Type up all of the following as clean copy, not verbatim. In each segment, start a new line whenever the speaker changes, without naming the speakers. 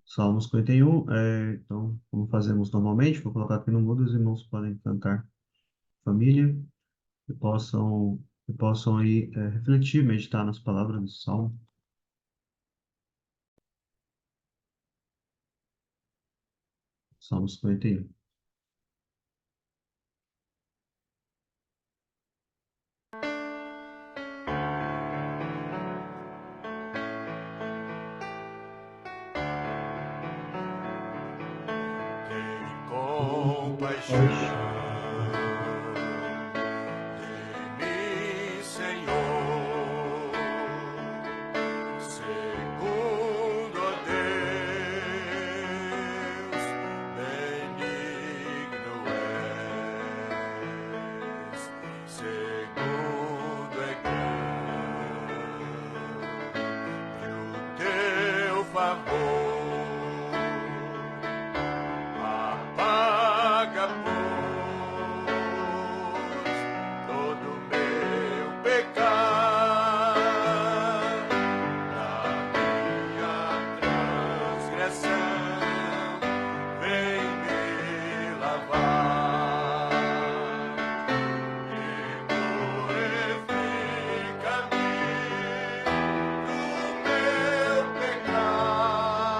Salmo 51. Então, como fazemos normalmente, vou colocar aqui no mudo, os irmãos podem cantar família e possam aí refletir, meditar nas palavras do Salmo. Salmo 51.
Tem compaixão
Paz.
de mim, Senhor, segundo a Deus, benigno és, segundo é grande o teu favor. Apaga, pois, todo meu pecado, da minha transgressão, vem me lavar e purifica-me do meu pecado.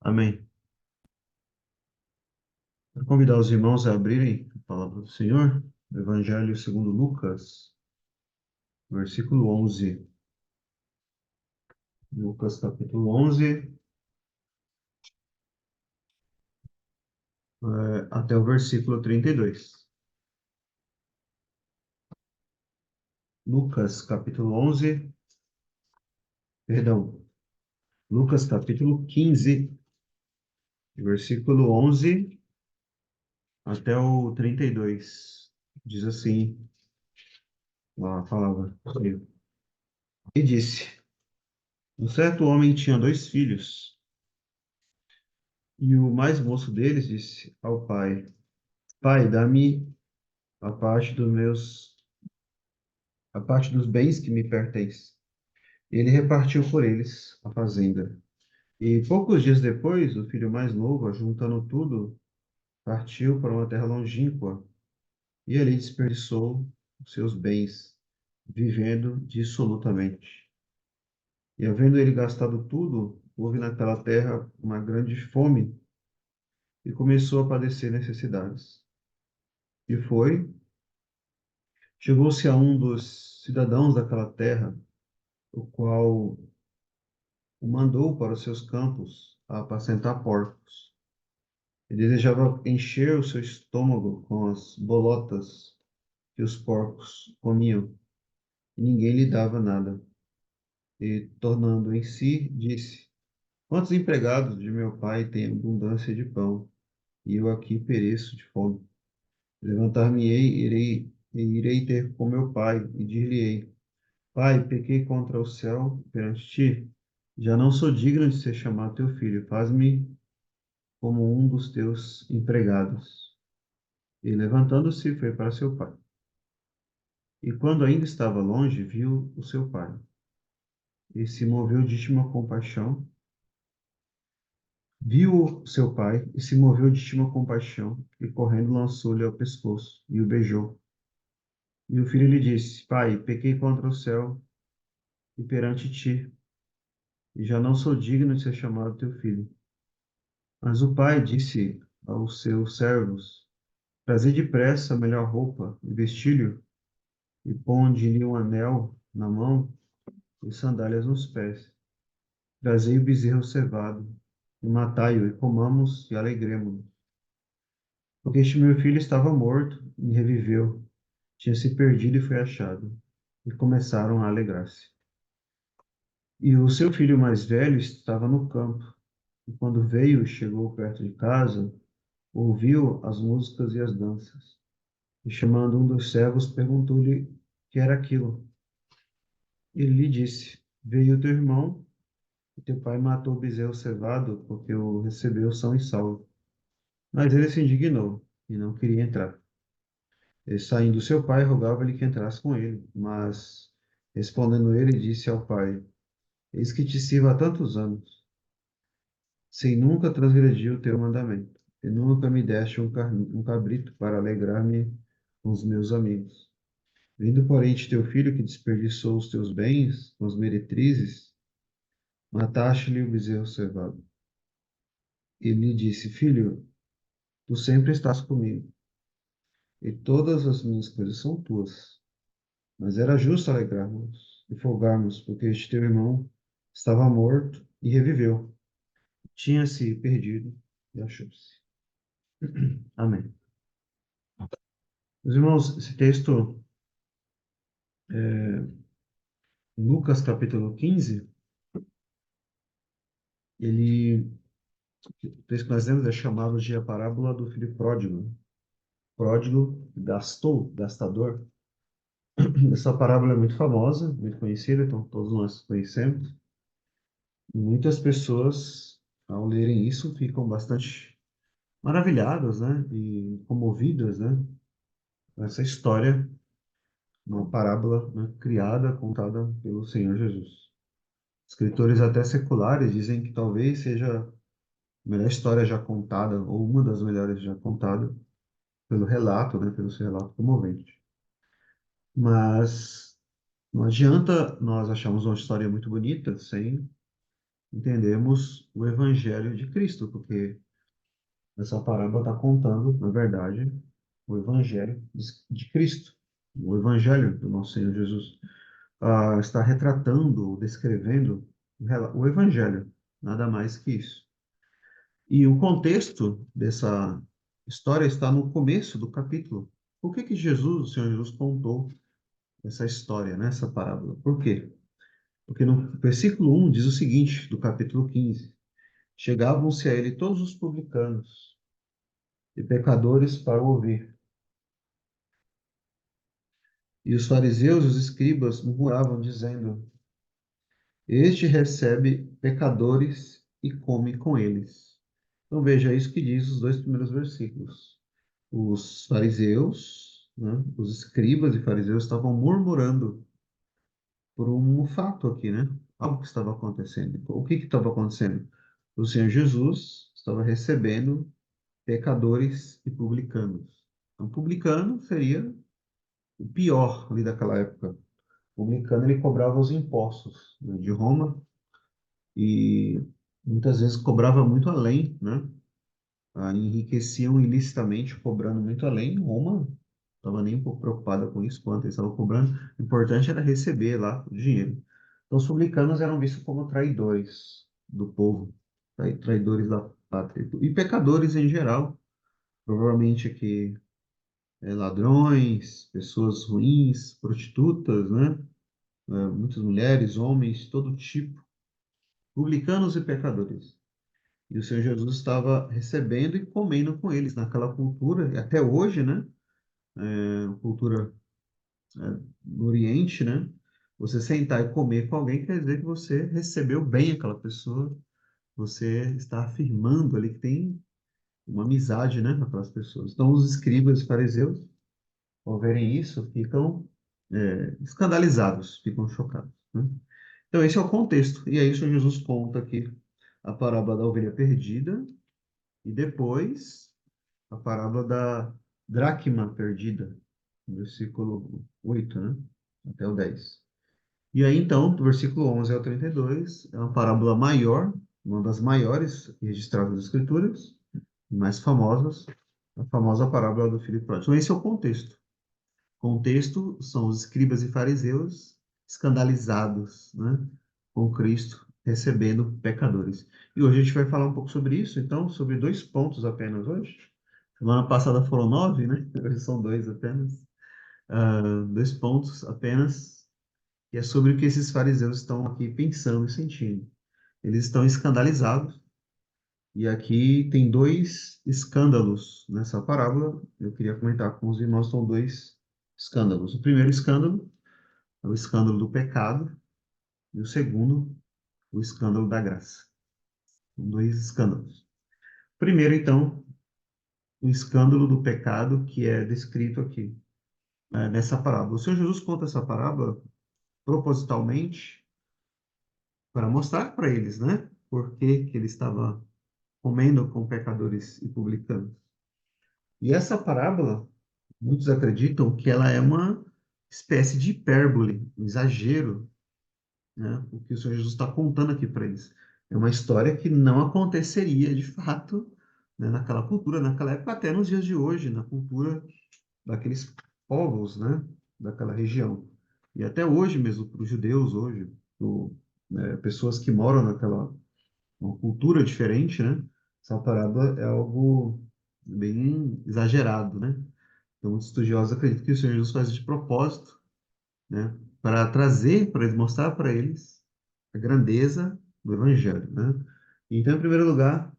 Amém. Quero convidar os irmãos a abrirem a palavra do Senhor, no Evangelho segundo Lucas, versículo 11. Lucas capítulo 11, até o versículo 32. Lucas capítulo 11, perdão, Lucas capítulo 15, versículo 11 até o 32. Diz assim a palavra. E disse: Um certo homem tinha dois filhos, e o mais moço deles disse ao pai: Pai, dá-me a parte a parte dos bens que me pertence. Ele repartiu por eles a fazenda. E poucos dias depois, o filho mais novo, ajuntando tudo, partiu para uma terra longínqua e ali desperdiçou os seus bens, vivendo dissolutamente. E havendo ele gastado tudo, houve naquela terra uma grande fome e começou a padecer necessidades. E chegou-se a um dos cidadãos daquela terra, o qual o mandou para os seus campos a apacentar porcos. Ele desejava encher o seu estômago com as bolotas que os porcos comiam, e ninguém lhe dava nada. E, tornando em si, disse: Quantos empregados de meu pai têm abundância de pão, e eu aqui pereço de fome? Levantar-me-ei, e irei ter com meu pai, e dir-lhe-ei: Pai, pequei contra o céu perante ti. Já não sou digno de ser chamado teu filho. Faz-me como um dos teus empregados. E levantando-se, foi para seu pai. E quando ainda estava longe, viu o seu pai. E se moveu de íntima compaixão. Viu o seu pai e se moveu de íntima compaixão. E correndo lançou-lhe ao pescoço e o beijou. E o filho lhe disse: Pai, pequei contra o céu e perante ti. E já não sou digno de ser chamado teu filho. Mas o pai disse aos seus servos: Trazei depressa a melhor roupa e vestilho, e ponde-lhe um anel na mão e sandálias nos pés. Trazei o bezerro cevado, e matai-o, e comamos e alegremo-nos. Porque este meu filho estava morto e reviveu, tinha se perdido e foi achado. E começaram a alegrar-se. E o seu filho mais velho estava no campo, e quando veio e chegou perto de casa, ouviu as músicas e as danças. E chamando um dos servos, perguntou-lhe o que era aquilo. Ele lhe disse: Veio teu irmão, e teu pai matou o bezerro cevado, porque o recebeu são e salvo. Mas ele se indignou e não queria entrar. E saindo seu pai, rogava-lhe que entrasse com ele. Mas, respondendo ele, disse ao pai: Eis que te sirvo há tantos anos, sem nunca transgredir o teu mandamento, e nunca me deste um cabrito para alegrar-me com os meus amigos. Vindo, porém, de teu filho que desperdiçou os teus bens com as meretrizes, mataste-lhe o bezerro cevado. E lhe disse: Filho, tu sempre estás comigo, e todas as minhas coisas são tuas. Mas era justo alegrarmos e folgarmos, porque este teu irmão estava morto e reviveu. Tinha-se perdido e achou-se. Amém. Meus irmãos, esse texto, Lucas capítulo 15, ele, o texto que nós lemos é chamado de a parábola do filho pródigo. Pródigo gastou, gastador. Essa parábola é muito famosa, muito conhecida, então todos nós conhecemos. Muitas pessoas, ao lerem isso, ficam bastante maravilhadas, né, e comovidas, né, com essa história, uma parábola, né, criada, contada pelo Senhor Jesus. Escritores até seculares dizem que talvez seja a melhor história já contada, ou uma das melhores já contada, pelo relato, né, pelo seu relato comovente. Mas não adianta nós acharmos uma história muito bonita sem entendemos o Evangelho de Cristo, porque essa parábola está contando, na verdade, o Evangelho de Cristo, o Evangelho do nosso Senhor Jesus. Está retratando, descrevendo o Evangelho, nada mais que isso. E o contexto dessa história está no começo do capítulo. Por que que Jesus, o Senhor Jesus, contou essa história, né, essa parábola? Por quê? Porque no versículo 1 diz o seguinte, do capítulo 15: Chegavam-se a ele todos os publicanos e pecadores para o ouvir. E os fariseus e os escribas murmuravam, dizendo: Este recebe pecadores e come com eles. Então veja isso que diz os dois primeiros versículos. Os fariseus, né, os escribas e fariseus estavam murmurando por um fato aqui, né? Algo que estava acontecendo. O que que estava acontecendo? O Senhor Jesus estava recebendo pecadores e publicanos. Então, publicano seria o pior ali daquela época. O publicano, ele cobrava os impostos, né, de Roma, e muitas vezes cobrava muito além, né? Enriqueciam ilicitamente, cobrando muito além. Roma não estava nem um pouco preocupada com isso, quanto eles estavam cobrando. O importante era receber lá o dinheiro. Então, os publicanos eram vistos como traidores do povo, traidores da pátria, e pecadores em geral, provavelmente aqui ladrões, pessoas ruins, prostitutas, né? Muitas mulheres, homens, todo tipo, publicanos e pecadores. E o Senhor Jesus estava recebendo e comendo com eles naquela cultura, e até hoje, né? Cultura no Oriente, né? Você sentar e comer com alguém quer dizer que você recebeu bem aquela pessoa, você está afirmando ali que tem uma amizade, né, com aquelas pessoas. Então, os escribas e fariseus, ao verem isso, ficam escandalizados, ficam chocados, né? Então, esse é o contexto. E aí, o Senhor Jesus conta aqui a parábola da ovelha perdida e depois a parábola da dracma perdida, no versículo 8, né? Até o 10. E aí, então, do versículo 11 ao 32, é uma parábola maior, uma das maiores registradas nas Escrituras, mais famosas, a famosa parábola do filho pródigo. Então, esse é o contexto. O contexto são os escribas e fariseus escandalizados, né, com Cristo recebendo pecadores. E hoje a gente vai falar um pouco sobre isso, então, sobre dois pontos apenas hoje. Semana passada foram 9, né? Hoje são dois apenas. Dois pontos apenas, e é sobre o que esses fariseus estão aqui pensando e sentindo. Eles estão escandalizados, e aqui tem dois escândalos nessa parábola. Eu queria comentar com os irmãos, são dois escândalos. O primeiro escândalo é o escândalo do pecado, e o segundo, o escândalo da graça. São dois escândalos. Primeiro, então, o escândalo do pecado que é descrito aqui, nessa parábola. O Senhor Jesus conta essa parábola propositalmente para mostrar para eles, né, por que que ele estava comendo com pecadores e publicanos. E essa parábola, muitos acreditam que ela é uma espécie de hipérbole, um exagero, né, o que o Senhor Jesus está contando aqui para eles. É uma história que não aconteceria de fato, né, naquela cultura, naquela época, até nos dias de hoje, na cultura daqueles povos, né, daquela região. E até hoje mesmo, para os judeus hoje, pessoas que moram naquela uma cultura diferente, né? Essa parábola é algo bem exagerado, né? Então, muitos estudiosos acreditam que o Senhor Jesus faz de propósito, né? Para trazer, para mostrar para eles a grandeza do Evangelho, né? Então, em primeiro lugar,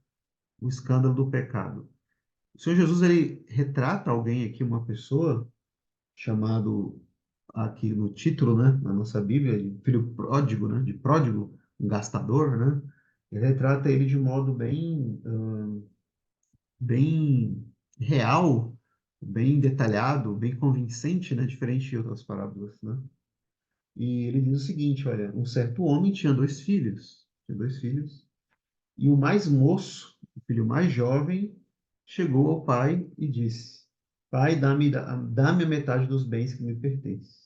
o escândalo do pecado. O Senhor Jesus, ele retrata alguém aqui, uma pessoa, chamado aqui no título, né, na nossa Bíblia, de filho pródigo, né, de pródigo, um gastador, né? Ele retrata ele de um modo bem real, bem detalhado, bem convincente, né? Diferente de outras parábolas, né? E ele diz o seguinte, olha, um certo homem tinha dois filhos, e o mais moço, o filho mais jovem, chegou ao pai e disse: Pai, dá-me a metade dos bens que me pertencem.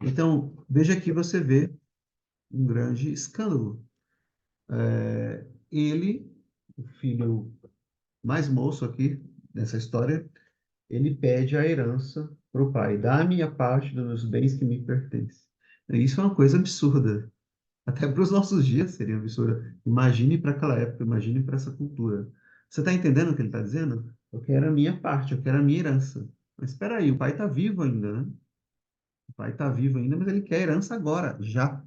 Então, veja aqui você vê um grande escândalo. Ele, o filho mais moço aqui nessa história, ele pede a herança para o pai. Dá-me a parte dos meus bens que me pertencem. Isso é uma coisa absurda. Até para os nossos dias seria absurdo. Imagine para aquela época, imagine para essa cultura. Você está entendendo o que ele está dizendo? Eu quero a minha parte, eu quero a minha herança. Mas espera aí, o pai está vivo ainda, né? O pai está vivo ainda, mas ele quer a herança agora, já.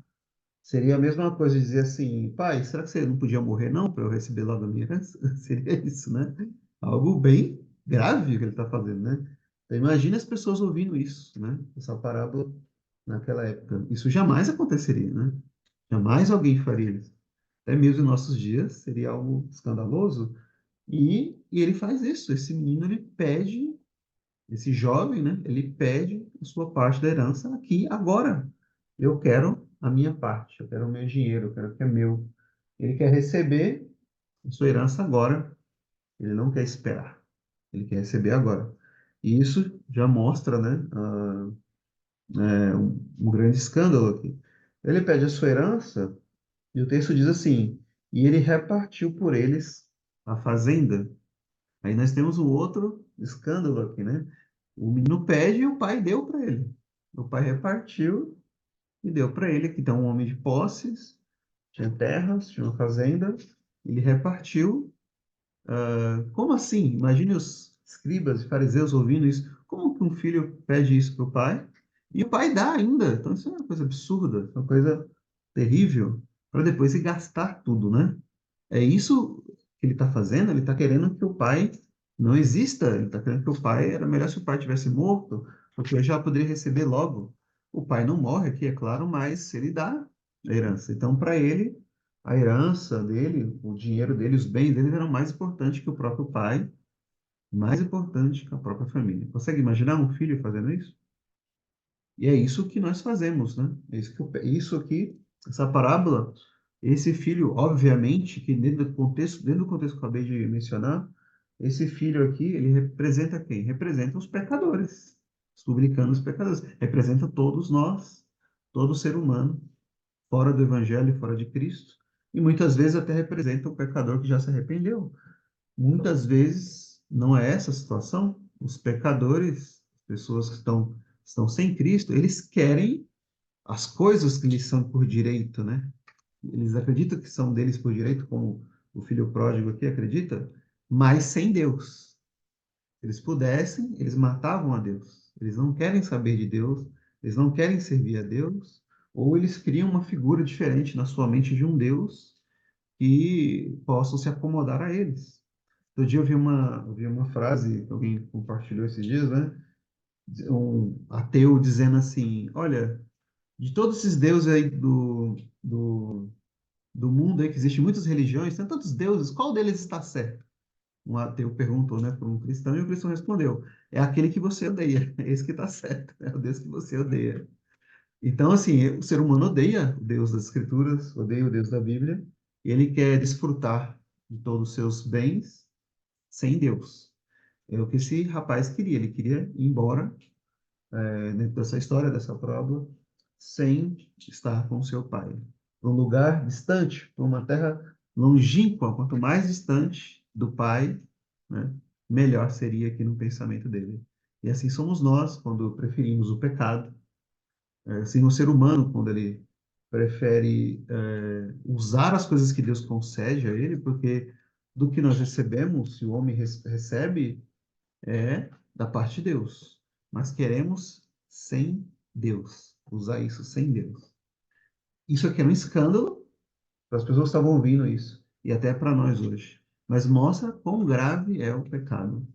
Seria a mesma coisa dizer assim, pai, será que você não podia morrer não para eu receber logo a minha herança? Seria isso, né? Algo bem grave que ele está fazendo, né? Então, imagine as pessoas ouvindo isso, né? Essa parábola naquela época. Isso jamais aconteceria, né? Jamais alguém faria isso. Até mesmo em nossos dias seria algo escandaloso. E ele faz isso. Esse menino, ele pede, esse jovem, né? Ele pede a sua parte da herança aqui, agora. Eu quero a minha parte, eu quero o meu dinheiro, eu quero o que é meu. Ele quer receber a sua herança agora, ele não quer esperar, ele quer receber agora. E isso já mostra, né, um grande escândalo aqui. Ele pede a sua herança, e o texto diz assim: e ele repartiu por eles a fazenda. Aí nós temos um outro escândalo aqui, né? O menino pede e o pai deu para ele. O pai repartiu e deu para ele, que então um homem de posses, tinha terras, tinha uma fazenda, ele repartiu. Como assim? Imagine os escribas e fariseus ouvindo isso. Como que um filho pede isso para o pai? E o pai dá ainda. Então isso é uma coisa absurda, é uma coisa terrível, para depois se gastar tudo, né? É isso que ele está fazendo, ele está querendo que o pai não exista, ele está querendo que o pai, era melhor se o pai tivesse morto, porque eu já poderia receber logo. O pai não morre aqui, é claro, mas ele dá a herança. Então, para ele, a herança dele, o dinheiro dele, os bens dele eram mais importantes que o próprio pai, mais importante que a própria família. Consegue imaginar um filho fazendo isso? E é isso que nós fazemos, né? Isso aqui, essa parábola, esse filho, obviamente, que dentro do contexto que eu acabei de mencionar, esse filho aqui, ele representa quem? Representa os pecadores, os publicanos pecadores. Representa todos nós, todo ser humano, fora do evangelho, fora de Cristo. E muitas vezes até representa o pecador que já se arrependeu. Muitas vezes não é essa a situação. Os pecadores, pessoas que estão sem Cristo, eles querem as coisas que lhes são por direito, né? Eles acreditam que são deles por direito, como o filho pródigo aqui acredita, mas sem Deus. Se eles pudessem, eles matavam a Deus. Eles não querem saber de Deus, eles não querem servir a Deus, ou eles criam uma figura diferente na sua mente de um Deus que possam se acomodar a eles. Outro dia eu vi uma frase que alguém compartilhou esses dias, né? Um ateu dizendo assim: olha, de todos esses deuses aí do mundo aí, que existem muitas religiões, tem tantos deuses, qual deles está certo? Um ateu perguntou, né, para um cristão, e o cristão respondeu: é aquele que você odeia, é esse que está certo, é o Deus que você odeia. Então, assim, o ser humano odeia o Deus das Escrituras, odeia o Deus da Bíblia, e ele quer desfrutar de todos os seus bens sem Deus. É o que esse rapaz queria, ele queria ir embora, dentro dessa história, dessa prova, sem estar com seu pai. Para um lugar distante, para uma terra longínqua, quanto mais distante do pai, né, melhor seria aqui no pensamento dele. E assim somos nós, quando preferimos o pecado, assim o ser humano, quando ele prefere usar as coisas que Deus concede a ele, porque do que nós recebemos, se o homem recebe, é da parte de Deus, mas queremos sem Deus, usar isso sem Deus. Isso aqui é um escândalo para as pessoas que estavam ouvindo isso, e até para nós hoje. Mas mostra quão grave é o pecado.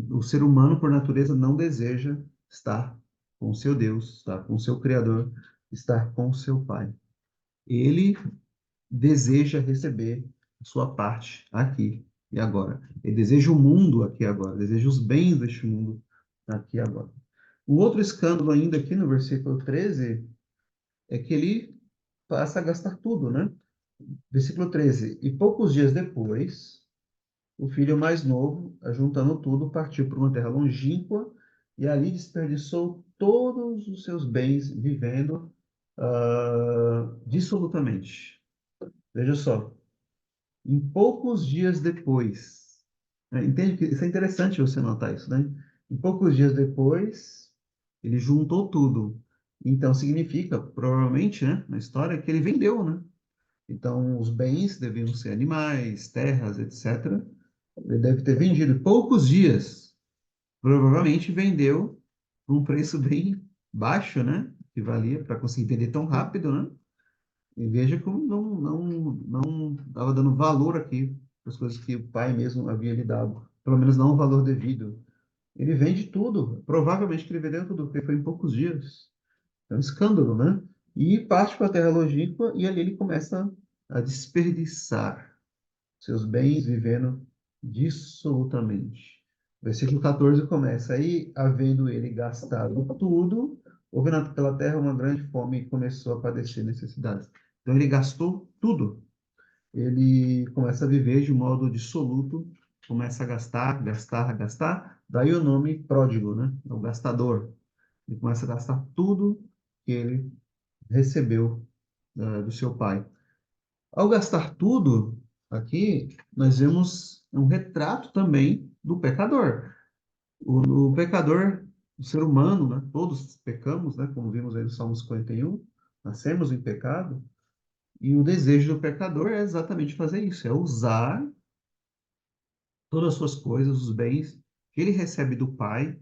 O ser humano, por natureza, não deseja estar com o seu Deus, estar com o seu Criador, estar com o seu Pai. Ele deseja receber a sua parte aqui e agora. Ele deseja o mundo aqui e agora, deseja os bens deste mundo aqui e agora. O outro escândalo ainda aqui no versículo 13 é que ele passa a gastar tudo, né? Versículo 13: e poucos dias depois, o filho mais novo, ajuntando tudo, partiu para uma terra longínqua e ali desperdiçou todos os seus bens, vivendo dissolutamente. Veja só, em poucos dias depois, né, entende que isso é interessante você notar isso, né? Em poucos dias depois, ele juntou tudo. Então, significa, provavelmente, né, na história, que ele vendeu, né? Então, os bens deviam ser animais, terras, etc. Ele deve ter vendido em poucos dias. Provavelmente vendeu por um preço bem baixo, né? Que valia para conseguir vender tão rápido, né? E veja como não estava dando valor aqui para as coisas que o pai mesmo havia lhe dado. Pelo menos não o valor devido. Ele vende tudo. Provavelmente que ele vendeu tudo, porque foi em poucos dias. É um escândalo, né? E parte para a terra longínqua e ali ele começa a desperdiçar seus bens, vivendo dissolutamente. Versículo 14 começa aí, havendo ele gastado tudo, houve naquela terra uma grande fome e começou a padecer necessidades. Então ele gastou tudo. Ele começa a viver de modo dissoluto, começa a gastar, gastar, gastar. Daí o nome pródigo, né? É o gastador. Ele começa a gastar tudo que ele recebeu do seu pai. Ao gastar tudo, aqui nós vemos um retrato também do pecador. O pecador, o ser humano, né? Todos pecamos, né? Como vimos aí no Salmo 51, nascemos em pecado, e o desejo do pecador é exatamente fazer isso, é usar todas as suas coisas, os bens que ele recebe do Pai.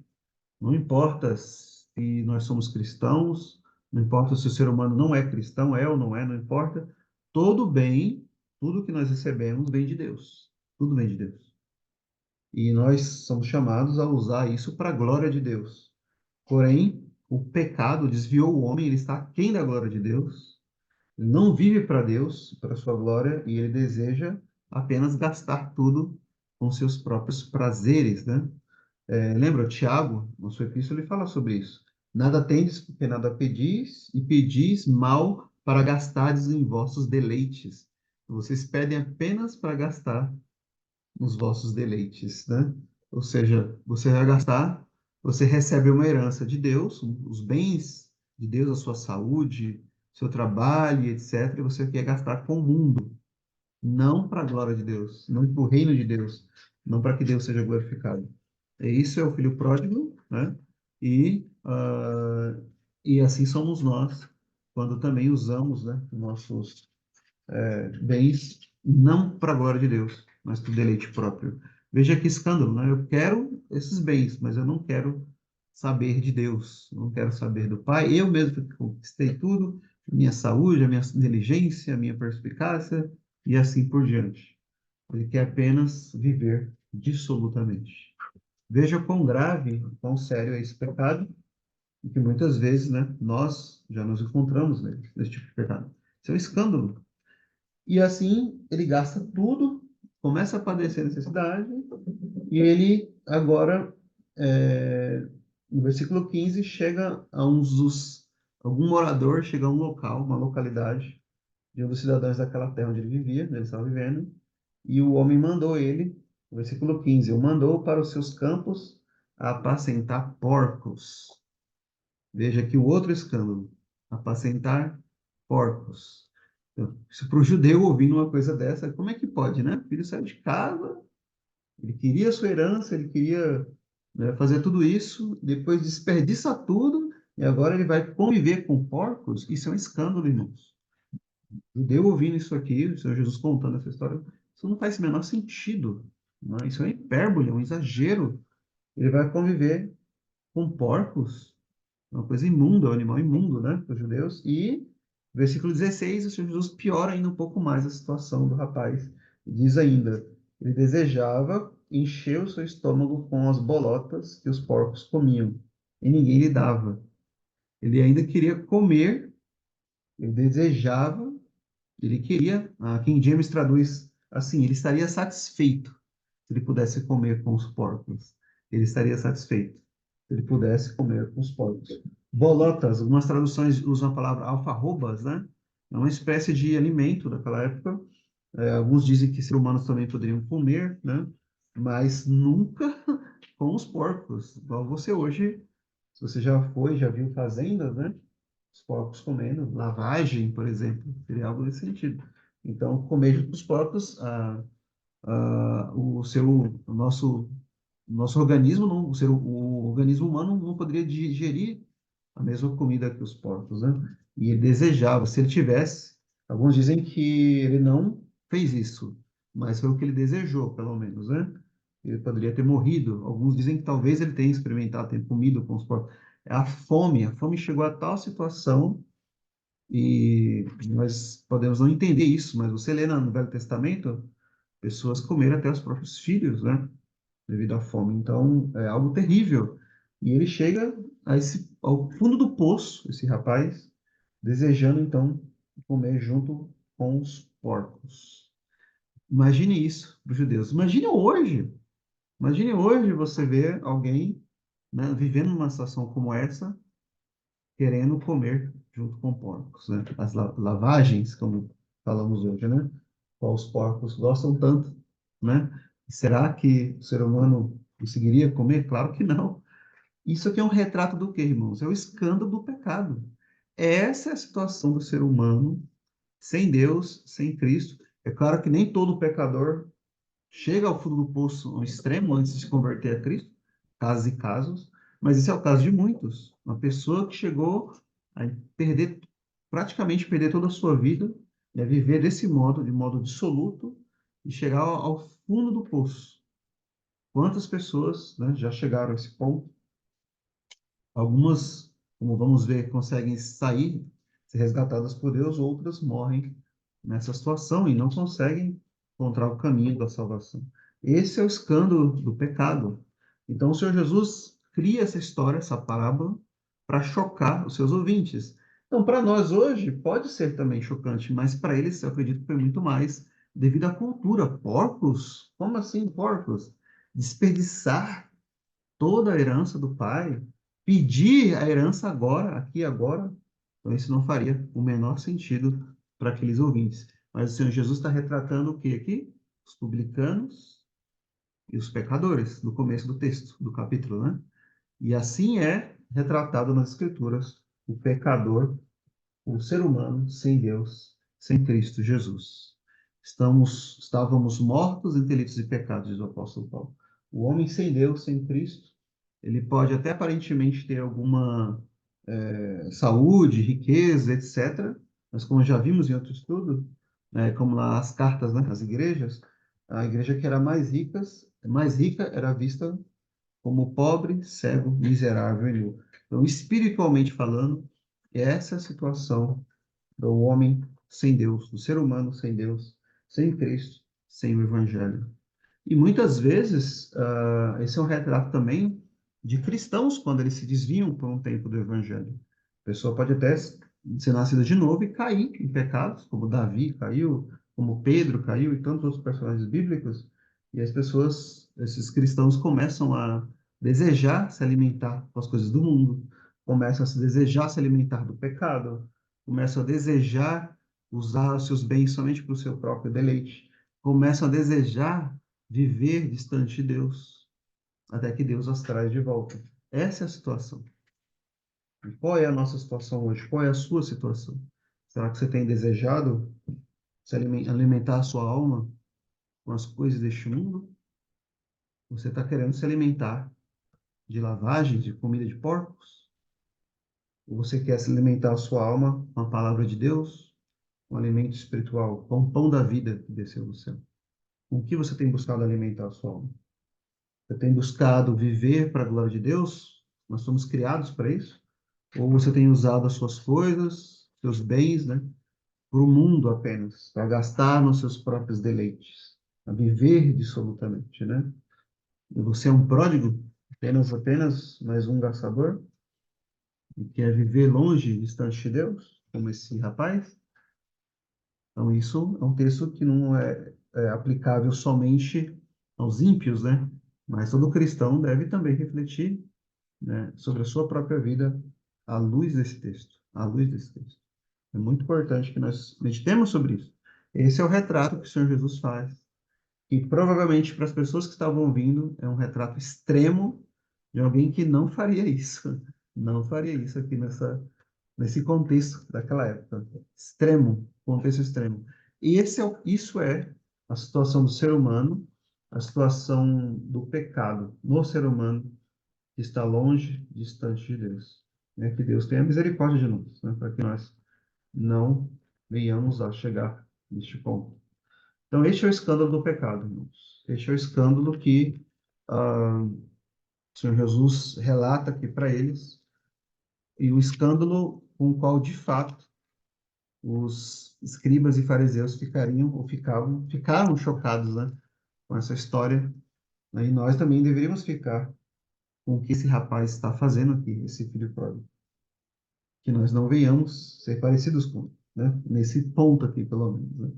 Não importa se nós somos cristãos, não importa se o ser humano não é cristão, é ou não é, não importa. Todo bem, tudo que nós recebemos vem de Deus. Tudo vem de Deus. E nós somos chamados a usar isso para a glória de Deus. Porém, o pecado desviou o homem, ele está aquém da glória de Deus. Ele não vive para Deus, para a sua glória, e ele deseja apenas gastar tudo com seus próprios prazeres, né? Lembra, Tiago, na sua epístola, ele fala sobre isso. Nada tendes porque nada pedis, e pedis mal para gastardes em vossos deleites. Vocês pedem apenas para gastar nos vossos deleites, né? Ou seja, você vai gastar, você recebe uma herança de Deus, os bens de Deus, a sua saúde, seu trabalho, etc. E você quer gastar com o mundo, não para a glória de Deus, não para o reino de Deus, não para que Deus seja glorificado. E isso é o filho pródigo, né? E assim somos nós, quando também usamos, né, nossos bens, não para a glória de Deus, mas para o deleite próprio. Veja que escândalo, né? Eu quero esses bens, mas eu não quero saber de Deus, não quero saber do Pai. Eu mesmo que conquistei tudo, a minha saúde, a minha inteligência, a minha perspicácia e assim por diante. Ele quer apenas viver dissolutamente. Veja quão grave, quão sério é esse pecado, e que muitas vezes, né, nós já nos encontramos nesse tipo de pecado. Isso é um escândalo. E assim, ele gasta tudo, começa a padecer necessidade, e ele agora, no versículo 15, chega a algum morador, chega a um local, uma localidade, de um dos cidadãos daquela terra onde ele vivia, né, ele estava vivendo, e o homem mandou ele, no versículo 15, o mandou para os seus campos a apacentar porcos. Veja aqui o outro escândalo, apacentar porcos. Então, se para o judeu ouvindo uma coisa dessa, como é que pode, né? O filho saiu de casa, ele queria a sua herança, ele queria, né, fazer tudo isso, depois desperdiça tudo, e agora ele vai conviver com porcos? Isso é um escândalo, irmãos. O judeu ouvindo isso aqui, o Senhor Jesus contando essa história, isso não faz o menor sentido. Não é? Isso é uma hipérbole, é um exagero. Ele vai conviver com porcos? Uma coisa imunda, um animal imundo, né, para os judeus. E, versículo 16, o Senhor Jesus piora ainda um pouco mais a situação do rapaz. Diz ainda, ele desejava encher o seu estômago com as bolotas que os porcos comiam, e ninguém lhe dava. Ele ainda queria comer, ele desejava, ele queria, King James traduz assim, ele estaria satisfeito se ele pudesse comer com os porcos. Ele estaria satisfeito se ele pudesse comer com os porcos. Bolotas, algumas traduções usam a palavra alfarrobas, né? É uma espécie de alimento daquela época. Alguns dizem que seres humanos também poderiam comer, né? Mas nunca com os porcos. Igual você hoje, se você já foi, já viu fazendas, né? Os porcos comendo, lavagem, por exemplo, seria algo nesse sentido. Então, comer junto com os porcos, o nosso organismo, não, o organismo humano não poderia digerir a mesma comida que os porcos, né? E ele desejava, se ele tivesse, alguns dizem que ele não fez isso, mas foi o que ele desejou, pelo menos, né? Ele poderia ter morrido. Alguns dizem que talvez ele tenha experimentado, tenha comido com os porcos. A fome chegou a tal situação e nós podemos não entender isso, mas você lê no Velho Testamento, pessoas comeram até os próprios filhos, né? Devido à fome. Então, é algo terrível. E ele chega ao fundo do poço, esse rapaz, desejando então comer junto com os porcos. Imagine isso para os judeus. Imagine hoje você ver alguém, né, vivendo numa situação como essa, querendo comer junto com porcos, né? As lavagens, como falamos hoje, né? Qual os porcos gostam tanto, né? Será que o ser humano conseguiria comer? Claro que não. Isso aqui é um retrato do quê, irmãos? É o escândalo do pecado. Essa é a situação do ser humano sem Deus, sem Cristo. É claro que nem todo pecador chega ao fundo do poço, ao extremo, antes de se converter a Cristo, casos e casos, mas esse é o caso de muitos. Uma pessoa que chegou a perder, praticamente perder toda a sua vida, e a viver desse modo, de modo dissoluto, e chegar ao fundo do poço. Quantas pessoas, né, já chegaram a esse ponto? Algumas, como vamos ver, conseguem sair, ser resgatadas por Deus, outras morrem nessa situação e não conseguem encontrar o caminho da salvação. Esse é o escândalo do pecado. Então, o Senhor Jesus cria essa história, essa parábola, para chocar os seus ouvintes. Então, para nós hoje, pode ser também chocante, mas para eles, eu acredito que foi muito mais devido à cultura. Porcos? Como assim, porcos? Desperdiçar toda a herança do pai, pedir a herança agora, aqui agora, então isso não faria o menor sentido para aqueles ouvintes. Mas o Senhor Jesus está retratando o que aqui? Os publicanos e os pecadores, no começo do texto, do capítulo, né? E assim é retratado nas Escrituras o pecador, o ser humano sem Deus, sem Cristo Jesus. Estávamos mortos em delitos e pecados, diz o apóstolo Paulo. O homem sem Deus, sem Cristo, ele pode até aparentemente ter alguma saúde, riqueza, etc. Mas como já vimos em outro estudo, como lá as cartas, né, as igrejas, a igreja que era mais rica era vista como pobre, cego, miserável e nu. Então, espiritualmente falando, essa é a situação do homem sem Deus, do ser humano sem Deus, sem Cristo, sem o Evangelho. E muitas vezes, esse é um retrato também de cristãos quando eles se desviam por um tempo do Evangelho. A pessoa pode até ser nascida de novo e cair em pecados, como Davi caiu, como Pedro caiu e tantos outros personagens bíblicos. E as pessoas, esses cristãos, começam a desejar se alimentar com as coisas do mundo, começam a se desejar se alimentar do pecado, começam a desejar usar os seus bens somente para o seu próprio deleite, começam a desejar viver distante de Deus, até que Deus as traz de volta. Essa é a situação. E qual é a nossa situação hoje? Qual é a sua situação? Será que você tem desejado alimentar a sua alma com as coisas deste mundo? Você está querendo se alimentar de lavagens, de comida de porcos? Ou você quer se alimentar a sua alma com a palavra de Deus, com um alimento espiritual, com o pão da vida que desceu do céu? Com o que você tem buscado alimentar a sua alma? Você tem buscado viver para a glória de Deus? Nós somos criados para isso? Ou você tem usado as suas coisas, seus bens, né, para o mundo apenas, para gastar nos seus próprios deleites, a viver dissolutamente, né? E você é um pródigo, apenas mais um gastador, e quer viver longe, distante de Deus, como esse rapaz? Então, isso é um texto que não é aplicável somente aos ímpios, né? Mas todo cristão deve também refletir, né, sobre a sua própria vida à luz desse texto, à luz desse texto. É muito importante que nós meditemos sobre isso. Esse é o retrato que o Senhor Jesus faz. E provavelmente para as pessoas que estavam ouvindo, é um retrato extremo de alguém que não faria isso. Não faria isso aqui nesse contexto daquela época. Extremo, contexto extremo. Isso é a situação do ser humano, a situação do pecado no ser humano que está longe, distante de Deus. É que Deus tenha misericórdia de nós, né, para que nós não venhamos a chegar neste ponto. Então, este é o escândalo do pecado, irmãos. Este é o escândalo que o Senhor Jesus relata aqui para eles, e o escândalo com o qual, de fato, os escribas e fariseus ficaram chocados, né, com essa história, né, e nós também deveríamos ficar com o que esse rapaz está fazendo aqui, esse filho pródigo, que nós não venhamos ser parecidos com, né, nesse ponto aqui, pelo menos, né?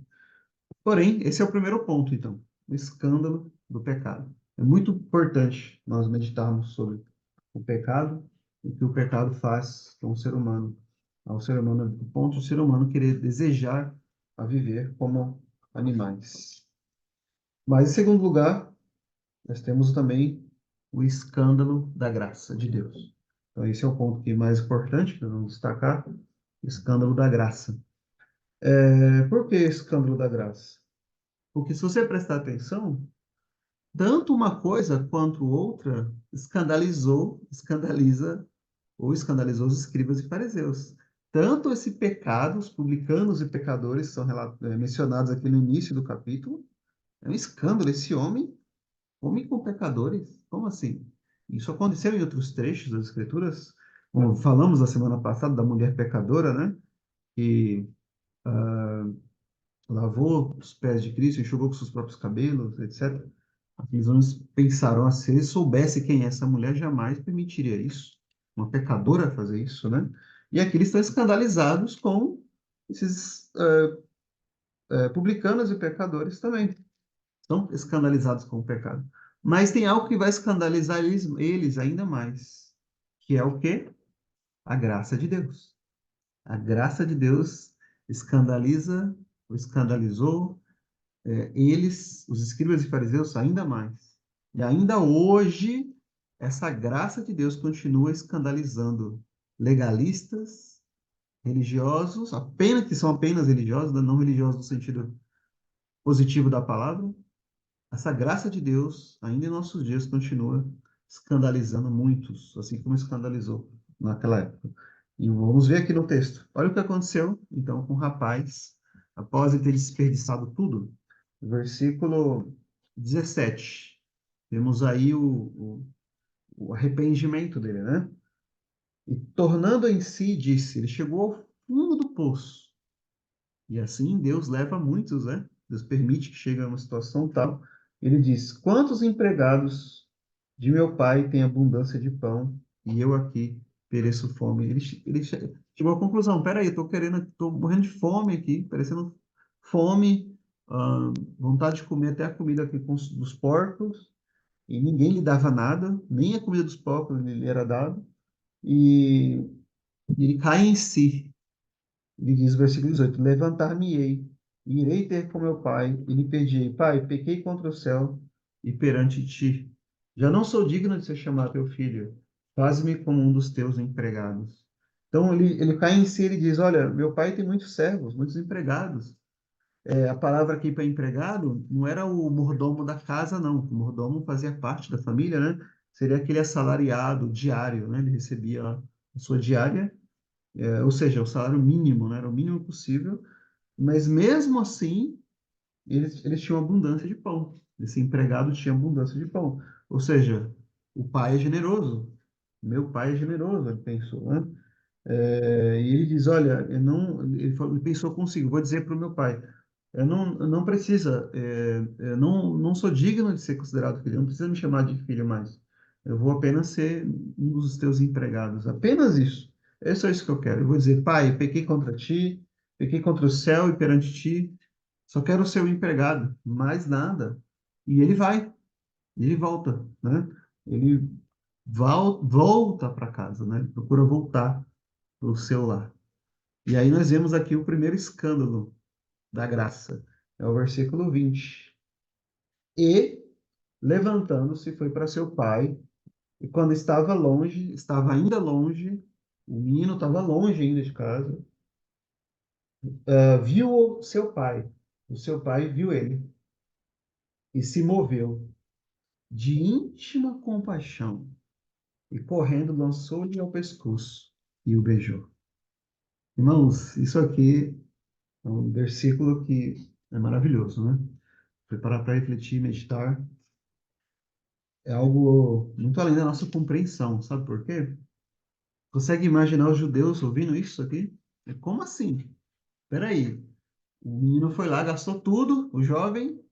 Porém, esse é o primeiro ponto, então, o escândalo do pecado. É muito importante nós meditarmos sobre o pecado e o que o pecado faz com o ser humano, ao ser humano, do ponto do ser humano querer desejar a viver como animais. Mas, em segundo lugar, nós temos também o escândalo da graça de Deus. Então, esse é o ponto que é mais importante que nós vamos destacar, o escândalo da graça. Por que escândalo da graça? Porque se você prestar atenção, tanto uma coisa quanto outra escandaliza ou escandalizou os escribas e fariseus. Tanto esse pecado, os publicanos e pecadores são mencionados aqui no início do capítulo, é um escândalo. Esse homem come com pecadores? Como assim? Isso aconteceu em outros trechos das Escrituras, como falamos na semana passada da mulher pecadora, né? Que lavou os pés de Cristo, enxugou com seus próprios cabelos, etc. Aqueles homens pensaram, se ele soubesse quem é essa mulher, jamais permitiria isso. Uma pecadora fazer isso, né? E aqui eles estão escandalizados com esses publicanos e pecadores também. Estão escandalizados com o pecado. Mas tem algo que vai escandalizar eles ainda mais, que é o quê? A graça de Deus. A graça de Deus escandaliza, ou escandalizou, eles, os escribas e fariseus, ainda mais. E ainda hoje, essa graça de Deus continua escandalizando legalistas, religiosos, apenas que são apenas religiosos, não religiosos no sentido positivo da palavra. Essa graça de Deus, ainda em nossos dias, continua escandalizando muitos, assim como escandalizou naquela época. E vamos ver aqui no texto. Olha o que aconteceu, então, com o rapaz, após ele ter desperdiçado tudo. Versículo 17. Temos aí o arrependimento dele, né? E tornando em si, disse, ele chegou ao fundo do poço. E assim Deus leva muitos, né? Deus permite que chegue a uma situação tal. Ele diz: quantos empregados de meu pai têm abundância de pão e eu aqui pereço fome? Ele chegou à conclusão: peraí, estou morrendo de fome aqui, parecendo fome, vontade de comer até a comida aqui dos porcos, e ninguém lhe dava nada, nem a comida dos porcos lhe era dada, e ele cai em si. Ele diz, versículo 18: levantar-me-ei, e irei ter com meu pai, e lhe pedirei: pai, pequei contra o céu e perante ti. Já não sou digno de ser chamado teu filho. Faz-me como um dos teus empregados. Então ele cai em si, ele diz: olha, meu pai tem muitos servos, muitos empregados. A palavra aqui para empregado não era o mordomo da casa, não. O mordomo fazia parte da família, né? Seria aquele assalariado diário, né? Ele recebia a sua diária, ou seja, o salário mínimo, né? Era o mínimo possível, mas mesmo assim, eles tinham abundância de pão. Esse empregado tinha abundância de pão. Ou seja, o pai é generoso. Meu pai é generoso, ele pensou, né? E ele diz, olha, ele pensou consigo, vou dizer para o meu pai, eu não precisa, eu não sou digno de ser considerado filho, não precisa me chamar de filho mais. Eu vou apenas ser um dos teus empregados, apenas isso. É só isso que eu quero. Eu vou dizer, pai, pequei contra ti, pequei contra o céu e perante ti, só quero ser o empregado, mais nada. E ele volta, né? Ele volta para casa, né? Ele procura voltar para o seu lar. E aí nós vemos aqui o primeiro escândalo da graça. É o versículo 20. E, levantando-se, foi para seu pai, e quando estava longe, estava ainda longe, o menino estava longe ainda de casa, viu seu pai, O seu pai viu ele e se moveu de íntima compaixão e correndo lançou-lhe ao pescoço e o beijou. Irmãos, isso aqui é um versículo que é maravilhoso, né? Preparar para refletir, meditar, é algo muito além da nossa compreensão, sabe por quê? Consegue imaginar os judeus ouvindo isso aqui? Como assim? Peraí, o menino foi lá, gastou tudo, o jovem,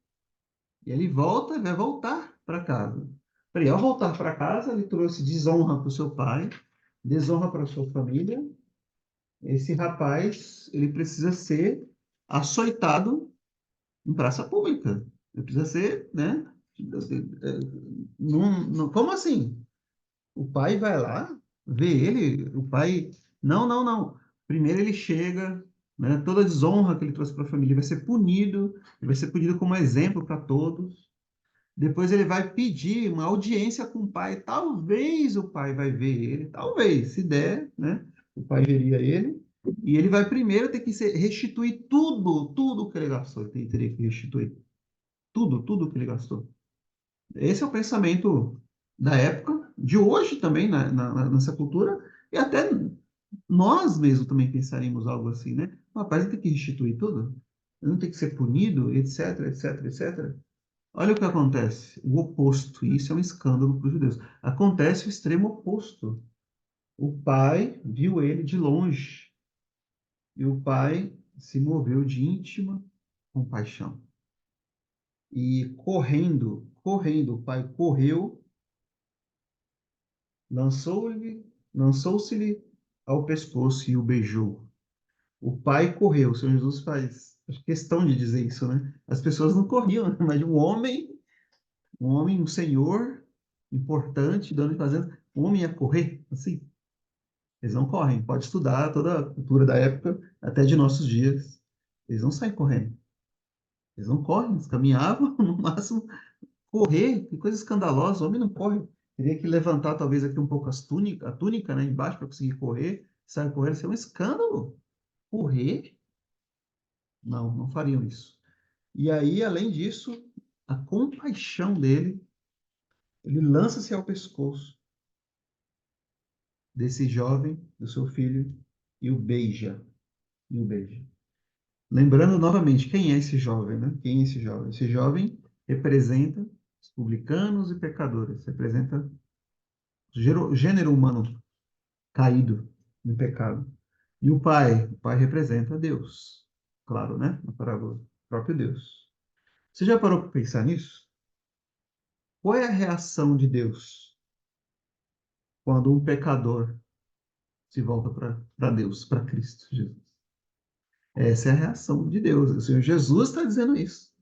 e ele volta, vai voltar para casa. Peraí, ao voltar para casa, ele trouxe desonra para o seu pai, desonra para a sua família. Esse rapaz, ele precisa ser açoitado em praça pública. Ele precisa ser, né? Como assim? O pai vai lá, vê ele, o pai. Não, não, não. Primeiro ele chega, né? Toda a desonra que ele trouxe para a família ele vai ser punido como exemplo para todos. Depois ele vai pedir uma audiência com o pai. Talvez o pai vai ver ele, talvez, se der, né? O pai veria ele. E ele vai primeiro ter que restituir tudo que ele gastou. Ele teria que restituir tudo que ele gastou. Esse é o pensamento da época, de hoje também, nessa cultura, e até nós mesmos também pensaríamos algo assim, né? O rapaz tem que restituir tudo, não tem que ser punido, etc, etc, etc. Olha o que acontece, o oposto, e isso é um escândalo para os judeus. Acontece o extremo oposto. O pai viu ele de longe, e o pai se moveu de íntima compaixão. E correndo, o pai correu, lançou-se-lhe ao pescoço e o beijou. O pai correu, o Senhor Jesus faz questão de dizer isso, né? As pessoas não corriam, mas um homem, um senhor importante, dono de fazenda, um homem ia correr, assim. Eles não correm. Pode estudar toda a cultura da época, até de nossos dias. Eles não saem correndo. Eles não correm, eles caminhavam, no máximo, correr, que coisa escandalosa, o homem não corre. Teria que levantar talvez aqui um pouco a túnica, né, embaixo para conseguir correr, sair correndo, isso é um escândalo. Correr? Não, não fariam isso. E aí, além disso, a compaixão dele, ele lança-se ao pescoço desse jovem, do seu filho, e o beija, e o beija. Lembrando novamente, quem é esse jovem, né? Quem é esse jovem? Esse jovem representa os publicanos e pecadores, representa o gênero humano caído no pecado. E o pai representa Deus. Claro, né? Na parábola, o próprio Deus. Você já parou para pensar nisso? Qual é a reação de Deus quando um pecador se volta para Deus, para Cristo Jesus? Essa é a reação de Deus. O Senhor Jesus está dizendo isso.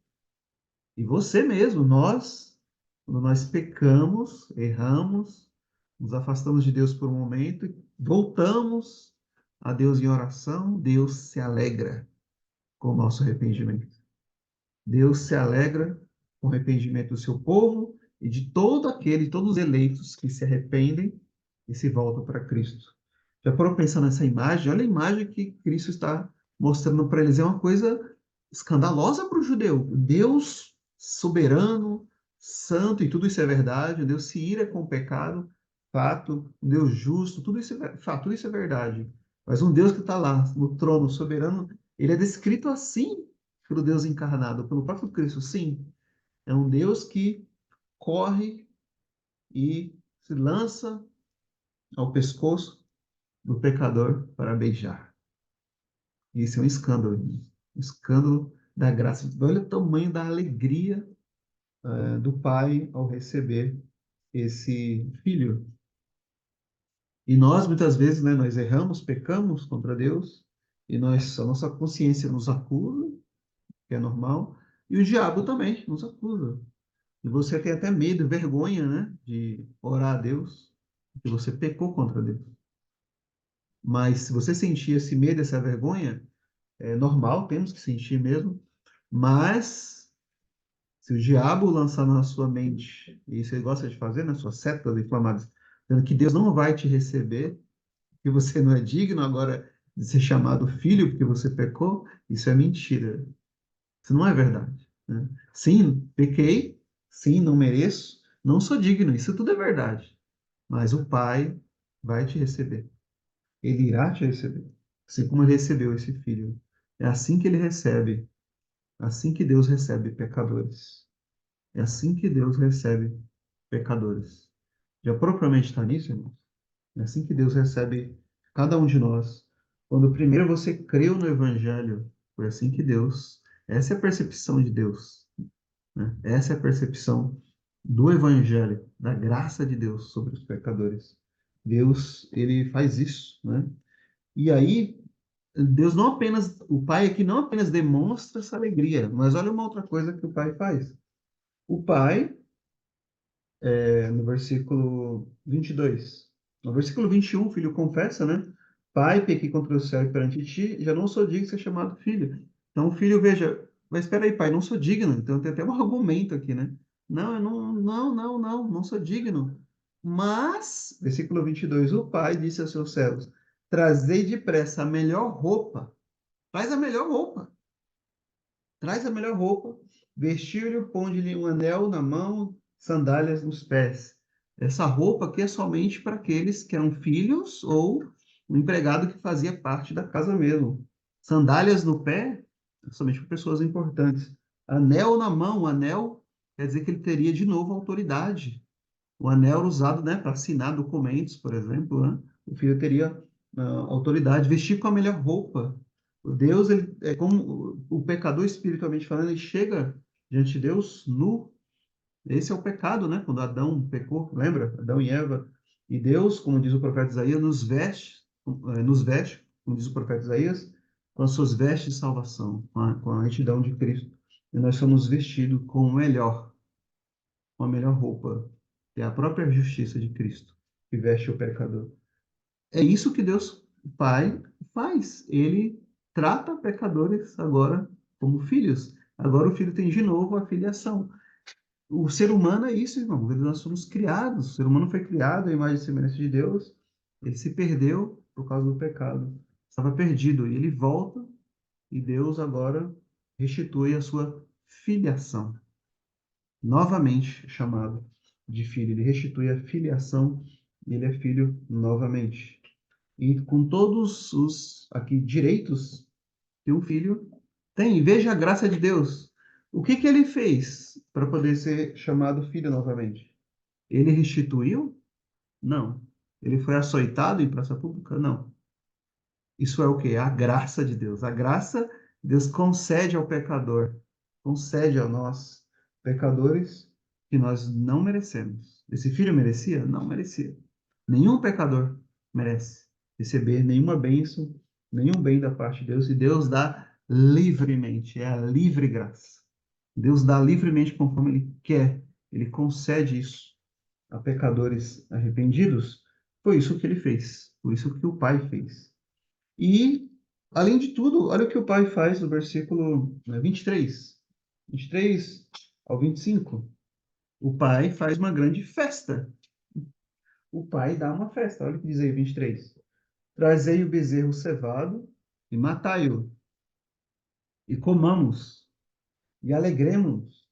E você mesmo, nós, quando nós pecamos, erramos, nos afastamos de Deus por um momento e voltamos a Deus em oração, Deus se alegra com o nosso arrependimento. Deus se alegra com o arrependimento do seu povo e de todos os eleitos que se arrependem e se voltam para Cristo. Já foram pensando nessa imagem? Olha a imagem que Cristo está mostrando para eles. É uma coisa escandalosa para o judeu. Deus soberano, santo, e tudo isso é verdade. Deus se ira com o pecado, fato. Deus justo, tudo isso é fato, tudo isso é verdade. Mas um Deus que está lá no trono soberano, ele é descrito assim pelo Deus encarnado, pelo próprio Cristo. Sim, é um Deus que corre e se lança ao pescoço do pecador para beijar. Isso é um escândalo, um escândalo da graça. Olha o tamanho da alegria do pai ao receber esse filho. E nós, muitas vezes, né, nós erramos, pecamos contra Deus, e a nossa consciência nos acusa, que é normal, e o diabo também nos acusa. E você tem até medo, vergonha, né, de orar a Deus, porque você pecou contra Deus. Mas se você sentir esse medo, essa vergonha, é normal, temos que sentir mesmo, mas se o diabo lançar na sua mente, e isso ele gosta de fazer, nas suas setas inflamadas, dizendo que Deus não vai te receber, que você não é digno agora de ser chamado filho porque você pecou, isso é mentira. Isso não é verdade, né? Sim, pequei, sim, não mereço, não sou digno, isso tudo é verdade. Mas o Pai vai te receber. Ele irá te receber. Assim como ele recebeu esse filho. É assim que ele recebe. Assim que Deus recebe pecadores. É assim que Deus recebe pecadores. Já propriamente está nisso, irmãos? É assim que Deus recebe cada um de nós. Quando primeiro você creu no Evangelho, foi assim que Deus. Essa é a percepção de Deus, né? Essa é a percepção do Evangelho, da graça de Deus sobre os pecadores. Deus, ele faz isso, né? E aí, Deus não apenas, o Pai aqui não apenas demonstra essa alegria, mas olha uma outra coisa que o Pai faz. O Pai, no versículo 22. No versículo 21, o filho confessa, né? Pai, pequei contra o céu e perante ti, já não sou digno de ser chamado filho. Então o filho, veja, mas espera aí, pai, não sou digno. Então tem até um argumento aqui, né? Não, eu não sou digno. Mas, versículo 22, o pai disse aos seus servos, trazei depressa a melhor roupa. Traz a melhor roupa. Traz a melhor roupa, vestiu-lhe, ponde-lhe um anel na mão, sandálias nos pés. Essa roupa aqui é somente para aqueles que eram filhos ou um empregado que fazia parte da casa mesmo. Sandálias no pé, somente para pessoas importantes. Anel na mão, o anel quer dizer que ele teria de novo autoridade. O anel era usado, né, para assinar documentos, por exemplo, né? O filho teria autoridade, vestir com a melhor roupa. O Deus, ele é como o pecador espiritualmente falando, ele chega diante de Deus nu. Esse é o pecado, né? Quando Adão pecou, lembra? Adão e Eva. E Deus, como diz o profeta Isaías, nos veste, como diz o profeta Isaías, com as suas vestes de salvação, com a retidão de Cristo. E nós somos vestidos com o melhor, com a melhor roupa, que é a própria justiça de Cristo, que veste o pecador. É isso que Deus Pai faz. Ele trata pecadores agora como filhos. Agora o filho tem de novo a filiação. O ser humano é isso, irmão. Nós somos criados. O ser humano foi criado à imagem e semelhança de Deus. Ele se perdeu por causa do pecado. Estava perdido. E ele volta e Deus agora restitui a sua filiação, novamente chamado de filho. Ele restitui a filiação e ele é filho novamente. E com todos os aqui direitos que um filho tem. Veja a graça de Deus. O que que ele fez para poder ser chamado filho novamente? Ele restituiu? Não. Ele foi açoitado em praça pública? Não. Isso é o quê? A graça de Deus. A graça, Deus concede ao pecador, concede a nós, pecadores, que nós não merecemos. Esse filho merecia? Não merecia. Nenhum pecador merece receber nenhuma bênção, nenhum bem da parte de Deus, e Deus dá livremente, é a livre graça. Deus dá livremente conforme Ele quer, Ele concede isso a pecadores arrependidos. Foi isso que Ele fez, foi isso que o Pai fez. E, além de tudo, olha o que o pai faz no versículo 23. 23 ao 25. O pai faz uma grande festa. O pai dá uma festa. Olha o que diz aí, 23. Trazei o bezerro cevado e matai-o, e comamos, e alegremos,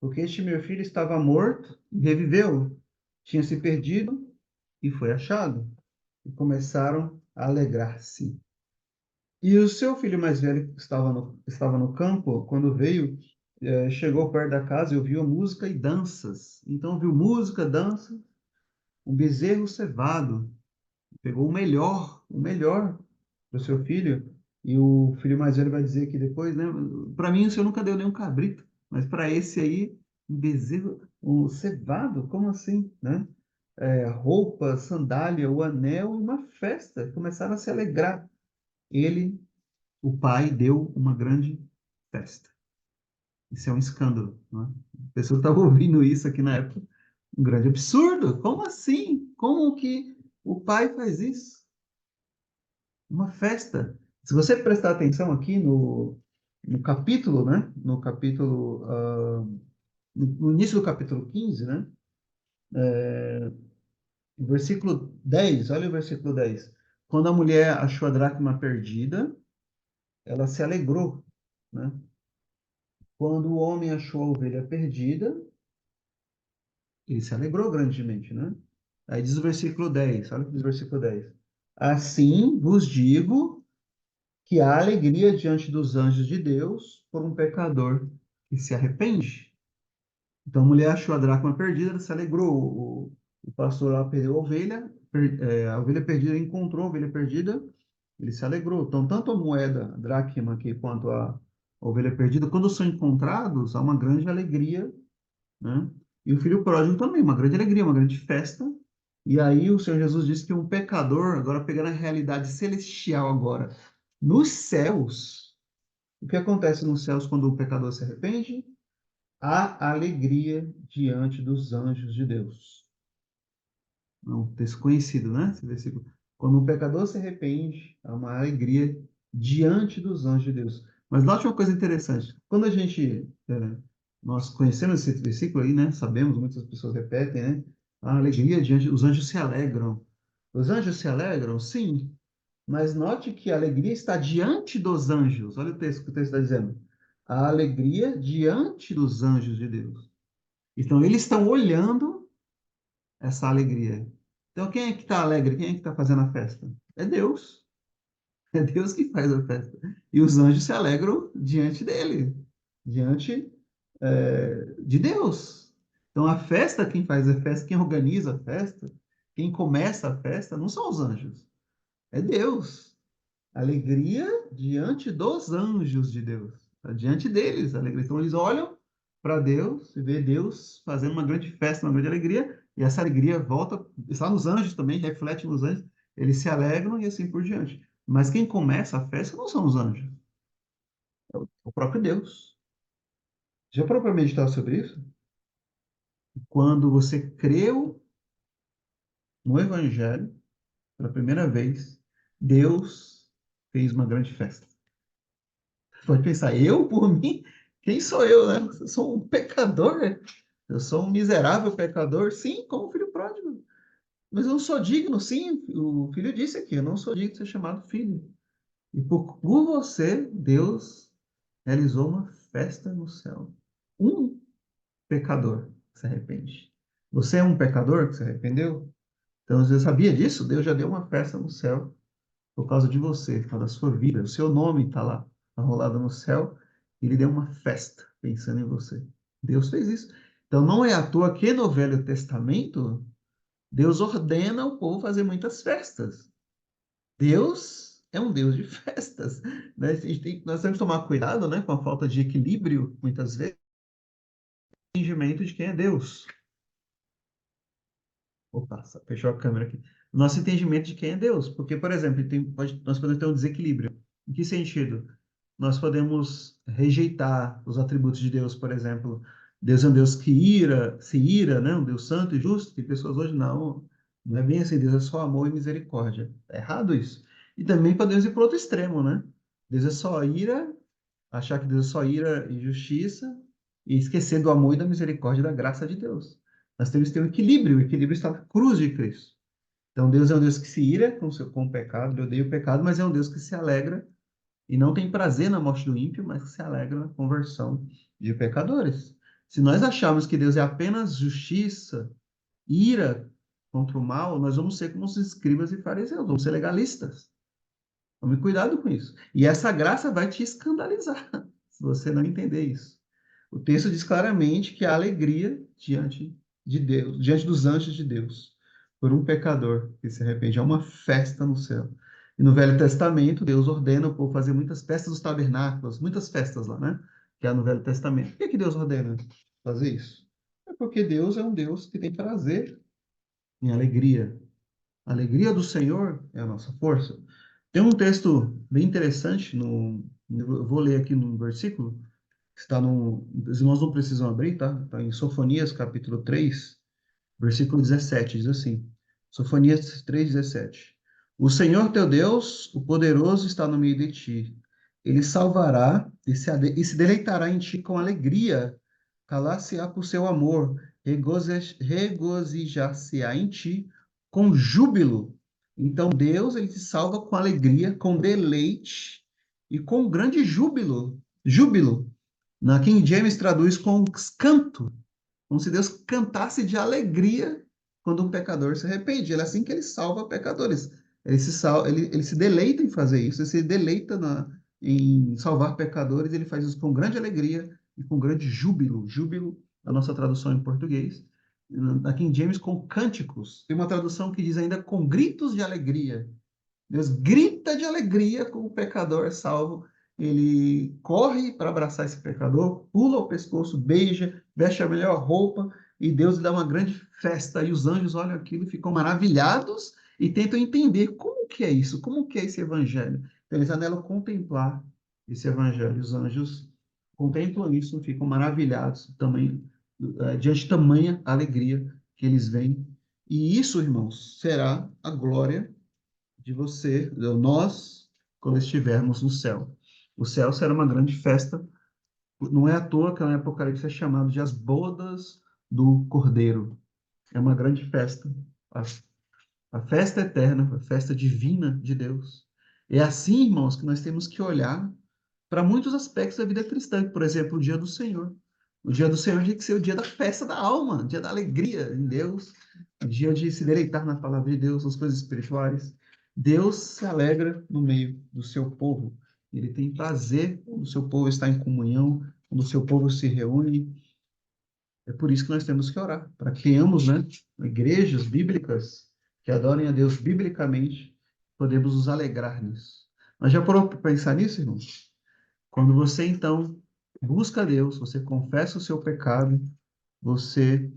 porque este meu filho estava morto e reviveu, tinha se perdido e foi achado. E começaram a alegrar-se. E o seu filho mais velho estava no campo, quando veio, chegou perto da casa e ouviu música e danças. Então viu música, dança, um bezerro cevado. Pegou o melhor para o seu filho. E o filho mais velho vai dizer aqui depois, né? Para mim o senhor nunca deu nenhum cabrito, mas para esse aí, um bezerro, um cevado, como assim, né? Roupa, sandália, o anel e uma festa. Começaram a se alegrar. Ele O pai deu uma grande festa. Isso é um escândalo, né? A pessoa estava ouvindo isso aqui na época. Um grande absurdo. Como assim? Como que o pai faz isso? Uma festa. Se você prestar atenção aqui no capítulo, né? No capítulo, no início do capítulo 15, né? Versículo 10, olha o versículo 10. Quando a mulher achou a dracma perdida, ela se alegrou, né? Quando o homem achou a ovelha perdida, ele se alegrou grandemente, né? Aí diz o versículo 10, olha o que diz o versículo 10. Assim vos digo que há alegria diante dos anjos de Deus por um pecador que se arrepende. Então a mulher achou a dracma perdida, ela se alegrou. O pastor lá perdeu a ovelha, a ovelha perdida encontrou a ovelha perdida, ele se alegrou. Então, tanto a moeda, a dracma aqui, quanto a ovelha perdida, quando são encontrados, há uma grande alegria, né? E o filho pródigo também, uma grande alegria, uma grande festa. E aí o Senhor Jesus disse que um pecador, agora pegando a realidade celestial agora, nos céus, o que acontece nos céus quando o pecador se arrepende? Há alegria diante dos anjos de Deus. É um texto conhecido, né? Esse versículo. Quando um pecador se arrepende, há uma alegria diante dos anjos de Deus. Mas note uma coisa interessante. Quando a gente, nós conhecemos esse versículo aí, né? Sabemos, muitas pessoas repetem, né? A alegria diante, os anjos se alegram. Os anjos se alegram? Sim. Mas note que a alegria está diante dos anjos. Olha o texto que o texto está dizendo. A alegria diante dos anjos de Deus. Então, eles estão olhando essa alegria. Então, quem é que está alegre? Quem é que está fazendo a festa? É Deus. É Deus que faz a festa. E os anjos se alegram diante dele, diante de Deus. Então, a festa, quem faz a festa, quem organiza a festa, quem começa a festa, não são os anjos. É Deus. Alegria diante dos anjos de Deus. Tá diante deles, alegria. Então, eles olham para Deus e vê Deus fazendo uma grande festa, uma grande alegria, e essa alegria volta, está nos anjos também, reflete nos anjos, eles se alegram e assim por diante. Mas quem começa a festa não são os anjos, é o próprio Deus. Já parou para meditar sobre isso? Quando você creu no Evangelho pela primeira vez, Deus fez uma grande festa. Pode pensar, eu por mim? Quem sou eu, né? Eu sou um pecador, eu sou um miserável pecador, sim, como filho pródigo. Mas eu não sou digno, sim. O filho disse aqui, eu não sou digno de ser chamado filho. E por você, Deus realizou uma festa no céu. Um pecador que se arrepende. Você é um pecador que se arrependeu? Então, você sabia disso? Deus já deu uma festa no céu por causa de você, por causa da sua vida. O seu nome está lá, enrolado no céu, e ele deu uma festa pensando em você. Deus fez isso. Então, não é à toa que no Velho Testamento, Deus ordena o povo fazer muitas festas. Deus é um Deus de festas, né? Nós temos que tomar cuidado, né, com a falta de equilíbrio, muitas vezes, no entendimento de quem é Deus. Opa, fechou a câmera aqui. Nosso entendimento de quem é Deus. Porque, por exemplo, nós podemos ter um desequilíbrio. Em que sentido? Nós podemos rejeitar os atributos de Deus, por exemplo. Deus é um Deus que se ira, né? Um Deus santo e justo. Tem pessoas hoje, não é bem assim. Deus é só amor e misericórdia. É errado isso. E também podemos ir para o outro extremo, né? Deus é só ira, achar que Deus é só ira e justiça, e esquecer do amor e da misericórdia e da graça de Deus. Nós temos que ter um equilíbrio. O equilíbrio está na cruz de Cristo. Então, Deus é um Deus que se ira com o pecado, ele odeia o pecado, mas é um Deus que se alegra e não tem prazer na morte do ímpio, mas que se alegra na conversão de pecadores. Se nós acharmos que Deus é apenas justiça, ira contra o mal, nós vamos ser como os escribas e fariseus, vamos ser legalistas. Tome cuidado com isso. E essa graça vai te escandalizar se você não entender isso. O texto diz claramente que há alegria diante de Deus, diante dos anjos de Deus, por um pecador que se arrepende. É uma festa no céu. E no Velho Testamento, Deus ordena o povo fazer muitas festas dos tabernáculos, muitas festas lá, né? Que há no Velho Testamento. Por que Deus ordena fazer isso? É porque Deus é um Deus que tem prazer em alegria. A alegria do Senhor é a nossa força. Tem um texto bem interessante, eu vou ler aqui no versículo, que está os irmãos não precisam abrir, tá? Está em Sofonias, capítulo 3, versículo 17, diz assim, Sofonias 3:17. O Senhor teu Deus, o poderoso, está no meio de ti. Ele salvará e se deleitará em ti com alegria, calar-se-á por seu amor, regozijar-se-á em ti com júbilo. Então Deus, ele te salva com alegria, com deleite e com grande júbilo. Júbilo. Na King James traduz com canto, como se Deus cantasse de alegria quando um pecador se arrepende. É assim que ele salva pecadores. Ele se deleita em fazer isso, ele se deleita em salvar pecadores, ele faz isso com grande alegria e com grande júbilo. Júbilo, a nossa tradução em português. Na King James, com cânticos. Tem uma tradução que diz ainda com gritos de alegria. Deus grita de alegria com o pecador salvo. Ele corre para abraçar esse pecador, pula o pescoço, beija, veste a melhor roupa e Deus lhe dá uma grande festa. E os anjos olham aquilo e ficam maravilhados e tentam entender como que é isso, como que é esse evangelho. Então, eles anelam contemplar esse evangelho. Os anjos contemplam isso, ficam maravilhados também, diante de tamanha alegria que eles veem. E isso, irmãos, será a glória de você, de nós, quando estivermos no céu. O céu será uma grande festa. Não é à toa que em Apocalipse é chamado de as bodas do Cordeiro. É uma grande festa. A festa eterna, a festa divina de Deus. É assim, irmãos, que nós temos que olhar para muitos aspectos da vida cristã. Por exemplo, o dia do Senhor. O dia do Senhor tem que ser o dia da festa da alma, o dia da alegria em Deus, o dia de se deleitar na palavra de Deus, nas coisas espirituais. Deus se alegra no meio do seu povo. Ele tem prazer quando o seu povo está em comunhão, quando o seu povo se reúne. É por isso que nós temos que orar, para que tenhamos, né, igrejas bíblicas que adorem a Deus biblicamente, podemos nos alegrar nisso. Mas já parou para pensar nisso, irmãos? Quando você, então, busca a Deus, você confessa o seu pecado, você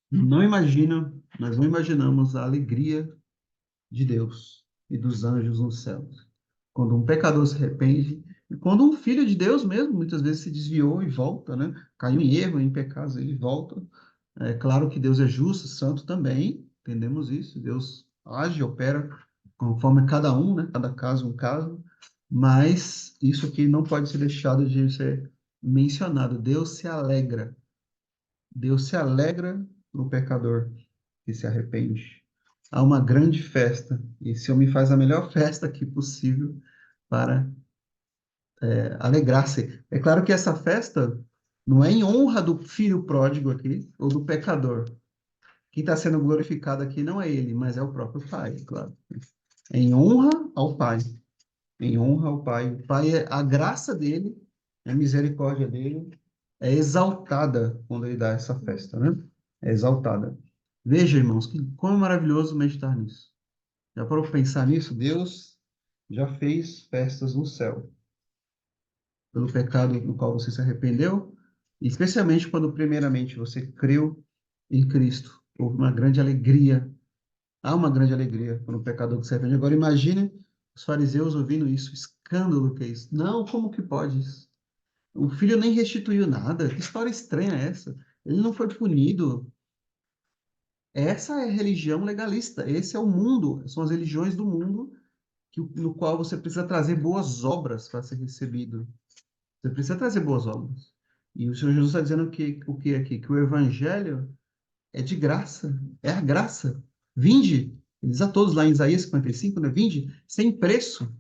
não imagina, nós não imaginamos a alegria de Deus e dos anjos nos céus. Quando um pecador se arrepende, e quando um filho de Deus mesmo, muitas vezes se desviou e volta, né? Caiu em erro, em pecados, ele volta. É claro que Deus é justo, santo também, entendemos isso. Deus age, opera conforme cada um, né? Cada caso um caso. Mas isso aqui não pode ser deixado de ser mencionado. Deus se alegra. Deus se alegra no pecador que se arrepende. Há uma grande festa. E esse homem faz a melhor festa aqui possível para alegrar-se. É claro que essa festa não é em honra do filho pródigo aqui, ou do pecador. Quem está sendo glorificado aqui não é ele, mas é o próprio Pai, claro. É em honra ao Pai. Em honra ao Pai. O Pai, a graça dele, a misericórdia dele, é exaltada quando ele dá essa festa, né? É exaltada. Veja, irmãos, que como é maravilhoso meditar nisso. Já parou para pensar nisso? Deus já fez festas no céu pelo pecado no qual você se arrependeu, e especialmente quando primeiramente você creu em Cristo. Houve uma grande alegria. Há uma grande alegria quando o pecador se arrepende. Agora imagine os fariseus ouvindo isso, escândalo que é isso. Não, como que pode isso? O filho nem restituiu nada. Que história estranha é essa? Ele não foi punido. Essa é a religião legalista. Esse é o mundo. São as religiões do mundo no qual você precisa trazer boas obras para ser recebido. Você precisa trazer boas obras. E o Senhor Jesus está dizendo que o que aqui? Que o evangelho é de graça. É a graça. Vinde. Ele diz a todos lá em Isaías 55, né? Vinde sem preço,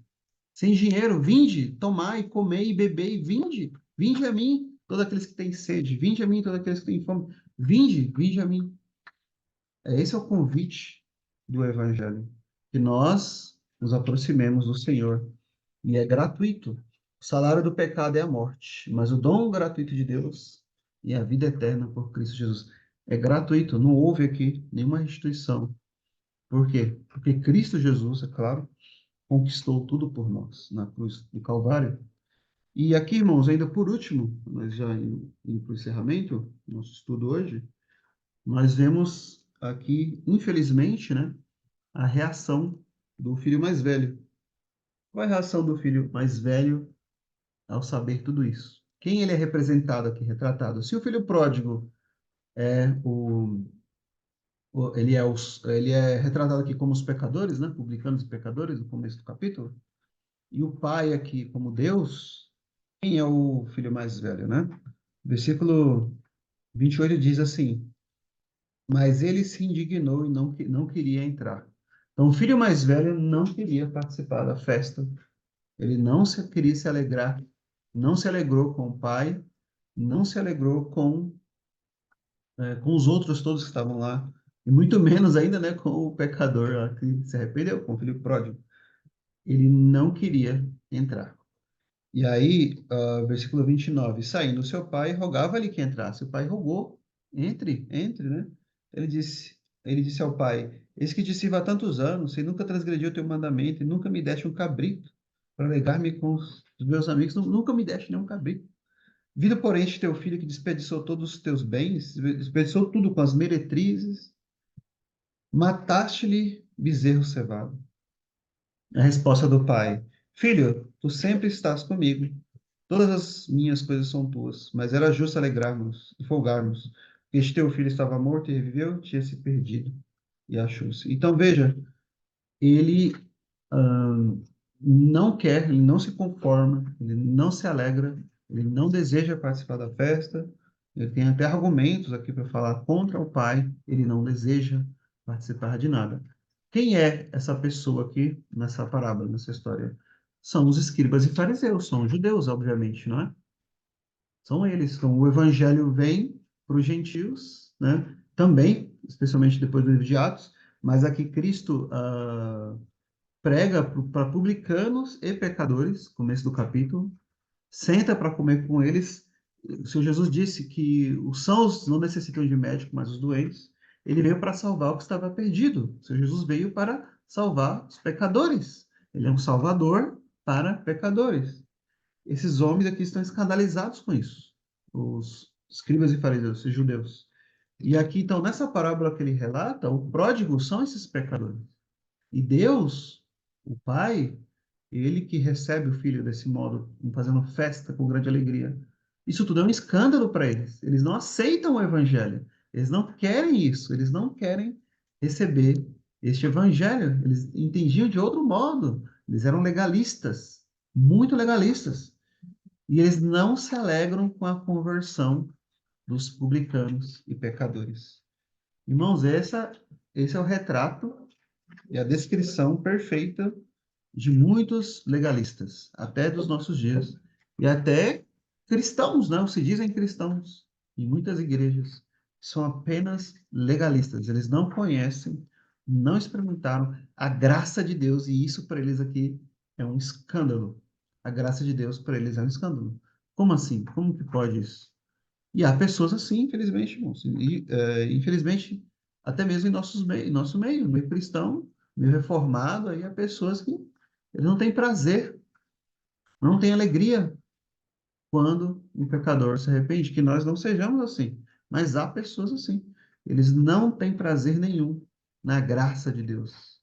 sem dinheiro. Vinde, tomai, comei, bebei. Vinde. Vinde a mim, todos aqueles que têm sede. Vinde a mim, todos aqueles que têm fome. Vinde, vinde a mim. Esse é o convite do Evangelho, que nós nos aproximemos do Senhor. E é gratuito. O salário do pecado é a morte, mas o dom gratuito de Deus é a vida eterna por Cristo Jesus. É gratuito, não houve aqui nenhuma restituição. Por quê? Porque Cristo Jesus, é claro, conquistou tudo por nós na cruz do Calvário. E aqui, irmãos, ainda por último, nós já indo para o encerramento do nosso estudo hoje, nós vemos aqui, infelizmente, né, a reação do filho mais velho. Qual é a reação do filho mais velho ao saber tudo isso? Quem ele é representado aqui, retratado? Se o filho pródigo é ele é retratado aqui como os pecadores, né, publicanos e pecadores, no começo do capítulo, e o pai aqui como Deus, quem é o filho mais velho, né? Versículo 28 diz assim: mas ele se indignou e não queria entrar. Então, o filho mais velho não queria participar da festa, ele não queria se alegrar não se alegrou com o pai, não se alegrou com os outros todos que estavam lá, e muito menos ainda, né, com o pecador lá que se arrependeu, com o filho pródigo. Ele não queria entrar. E aí, versículo 29, saindo seu pai, rogava-lhe que entrasse. O pai rogou, entre, né? Ele disse, ele disse ao pai, eis que te sirvo há tantos anos, e nunca transgredi o teu mandamento, e nunca me deste um cabrito para alegar-me com os meus amigos, nunca me deste nenhum cabrito. Vindo, porém, este teu filho que desperdiçou todos os teus bens, desperdiçou tudo com as meretrizes, mataste-lhe bezerro cevado. A resposta do pai: Filho, tu sempre estás comigo. Todas as minhas coisas são tuas, mas era justo alegrarmos e folgarmos. Este teu filho estava morto e reviveu, tinha se perdido e achou-se. Então, veja, ele ahn, não quer, ele não se conforma, ele não se alegra, ele não deseja participar da festa. Ele tem até argumentos aqui para falar contra o pai, ele não deseja participar de nada. Quem é essa pessoa aqui nessa parábola, nessa história? São os escribas e fariseus, são os judeus, obviamente, não é? São eles. Então, o evangelho vem para os gentios, né? Também, especialmente depois do livro de Atos, mas aqui Cristo prega para publicanos e pecadores, começo do capítulo, senta para comer com eles. O Senhor Jesus disse que os sãos não necessitam de médico, mas os doentes. Ele veio para salvar o que estava perdido. O Senhor Jesus veio para salvar os pecadores. Ele é um salvador para pecadores. Esses homens aqui estão escandalizados com isso. Os escribas e fariseus, os judeus. E aqui, então, nessa parábola que ele relata, o pródigo são esses pecadores. E Deus, o Pai, ele que recebe o filho desse modo, fazendo festa com grande alegria. Isso tudo é um escândalo para eles. Eles não aceitam o evangelho. Eles não querem isso. Eles não querem receber este evangelho. Eles entendiam de outro modo. Eles eram legalistas, muito legalistas. E eles não se alegram com a conversão dos publicanos e pecadores. Irmãos, esse é o retrato e a descrição perfeita de muitos legalistas, até dos nossos dias, e até cristãos, não se dizem cristãos, em muitas igrejas, são apenas legalistas, eles não conhecem, não experimentaram a graça de Deus, e isso para eles aqui é um escândalo. A graça de Deus para eles é um escândalo. Como assim? Como que pode isso? E há pessoas assim, infelizmente, irmãos, e, infelizmente, até mesmo em nosso meio, no meio cristão, meio reformado, aí há pessoas que eles não têm prazer, não têm alegria quando um pecador se arrepende, que nós não sejamos assim, mas há pessoas assim. Eles não têm prazer nenhum na graça de Deus.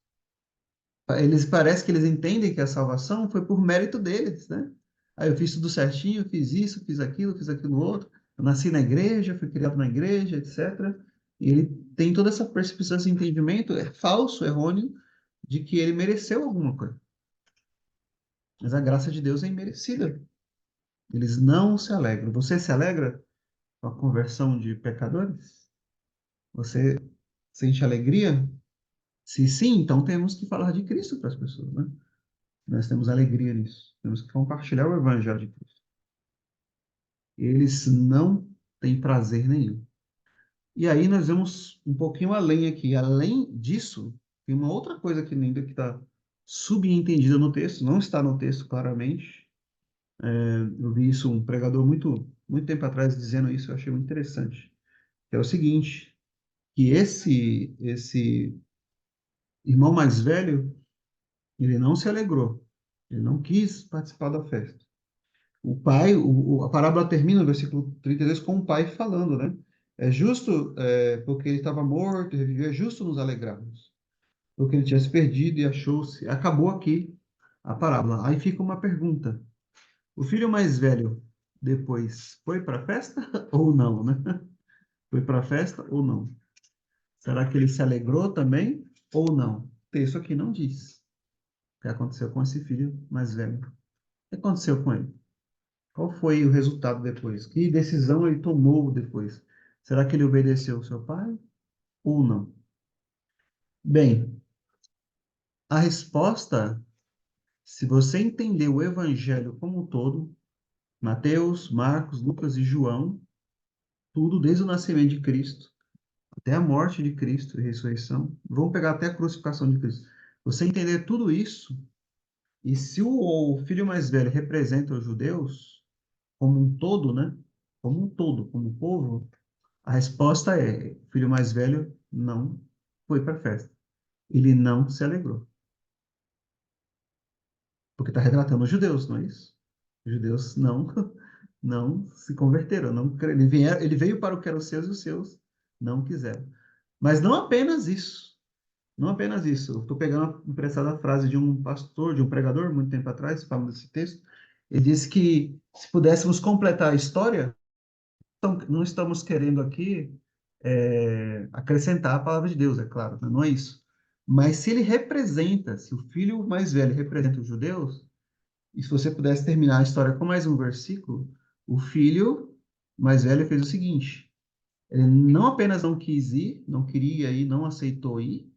Eles parece que eles entendem que a salvação foi por mérito deles, né? Aí eu fiz tudo certinho, fiz isso, fiz aquilo outro. Eu nasci na igreja, fui criado na igreja, etc. E ele tem toda essa percepção, esse entendimento é falso, errôneo, de que ele mereceu alguma coisa. Mas a graça de Deus é imerecida. Eles não se alegram. Você se alegra com a conversão de pecadores? Você sente alegria? Se sim, então temos que falar de Cristo para as pessoas, né? Nós temos alegria nisso. Temos que compartilhar o evangelho de Cristo. Eles não têm prazer nenhum. E aí nós vamos um pouquinho além aqui. Além disso, tem uma outra coisa que ainda que está subentendida no texto, não está no texto claramente. Eu vi isso, um pregador muito tempo atrás dizendo isso, eu achei muito interessante. Que é o seguinte, que esse irmão mais velho, ele não se alegrou. Ele não quis participar da festa. O pai, a parábola termina no versículo 32 com o pai falando, né? É justo, porque ele estava morto e reviveu, é justo nos alegrarmos. Porque ele tinha se perdido e achou-se. Acabou aqui a parábola. Aí fica uma pergunta. O filho mais velho depois foi para a festa ou não, né? Foi para a festa ou não? Será que ele se alegrou também ou não? O texto aqui não diz o que aconteceu com esse filho mais velho. O que aconteceu com ele? Qual foi o resultado depois? Que decisão ele tomou depois? Será que ele obedeceu ao seu pai ou não? Bem, a resposta, se você entender o evangelho como um todo, Mateus, Marcos, Lucas e João, tudo desde o nascimento de Cristo até a morte de Cristo e ressurreição. Vamos pegar até a crucificação de Cristo. Você entender tudo isso, e se o filho mais velho representa os judeus como um todo, né? Como um todo, como um povo, a resposta é: o filho mais velho não foi para a festa. Ele não se alegrou. Porque está retratando os judeus, não é isso? Os judeus não, não se converteram. Não, ele veio para o que eram os seus e os seus não quiseram. Mas não apenas isso. Não apenas isso. Estou pegando emprestada a frase de um pastor, de um pregador, muito tempo atrás, falando desse texto. Ele disse que se pudéssemos completar a história, não estamos querendo aqui acrescentar a palavra de Deus, é claro, né? Não é isso. Mas se ele representa, se o filho mais velho representa os judeus, e se você pudesse terminar a história com mais um versículo, o filho mais velho fez o seguinte: ele não apenas não quis ir, não queria ir, não aceitou ir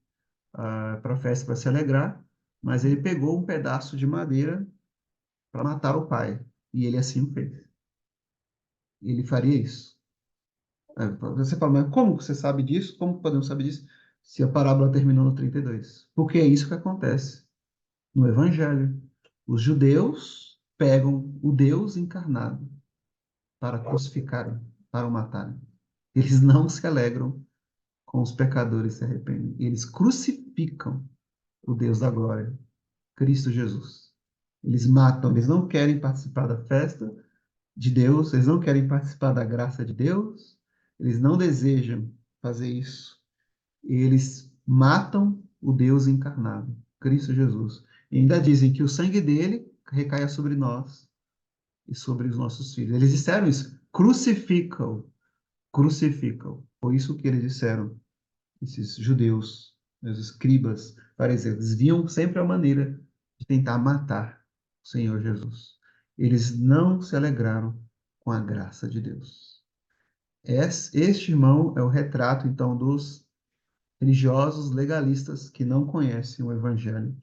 para a festa para se alegrar, mas ele pegou um pedaço de madeira para matar o pai. E ele assim o fez. Ele faria isso. Você fala, mas como você sabe disso? Como podemos saber disso? Se a parábola terminou no 32? Porque é isso que acontece no Evangelho. Os judeus pegam o Deus encarnado para crucificarem, para o matarem. Eles não se alegram com os pecadores se arrependem. Eles crucificam o Deus da glória, Cristo Jesus. Eles matam, eles não querem participar da festa de Deus, eles não querem participar da graça de Deus, eles não desejam fazer isso. Eles matam o Deus encarnado, Cristo Jesus. E ainda dizem que o sangue dele recaia sobre nós e sobre os nossos filhos. Eles disseram isso, crucificam, crucificam. Foi isso que eles disseram, esses judeus, os escribas, fariseus. Eles viam sempre a maneira de tentar matar o Senhor Jesus. Eles não se alegraram com a graça de Deus. Este irmão é o retrato, então, dos religiosos legalistas que não conhecem o Evangelho,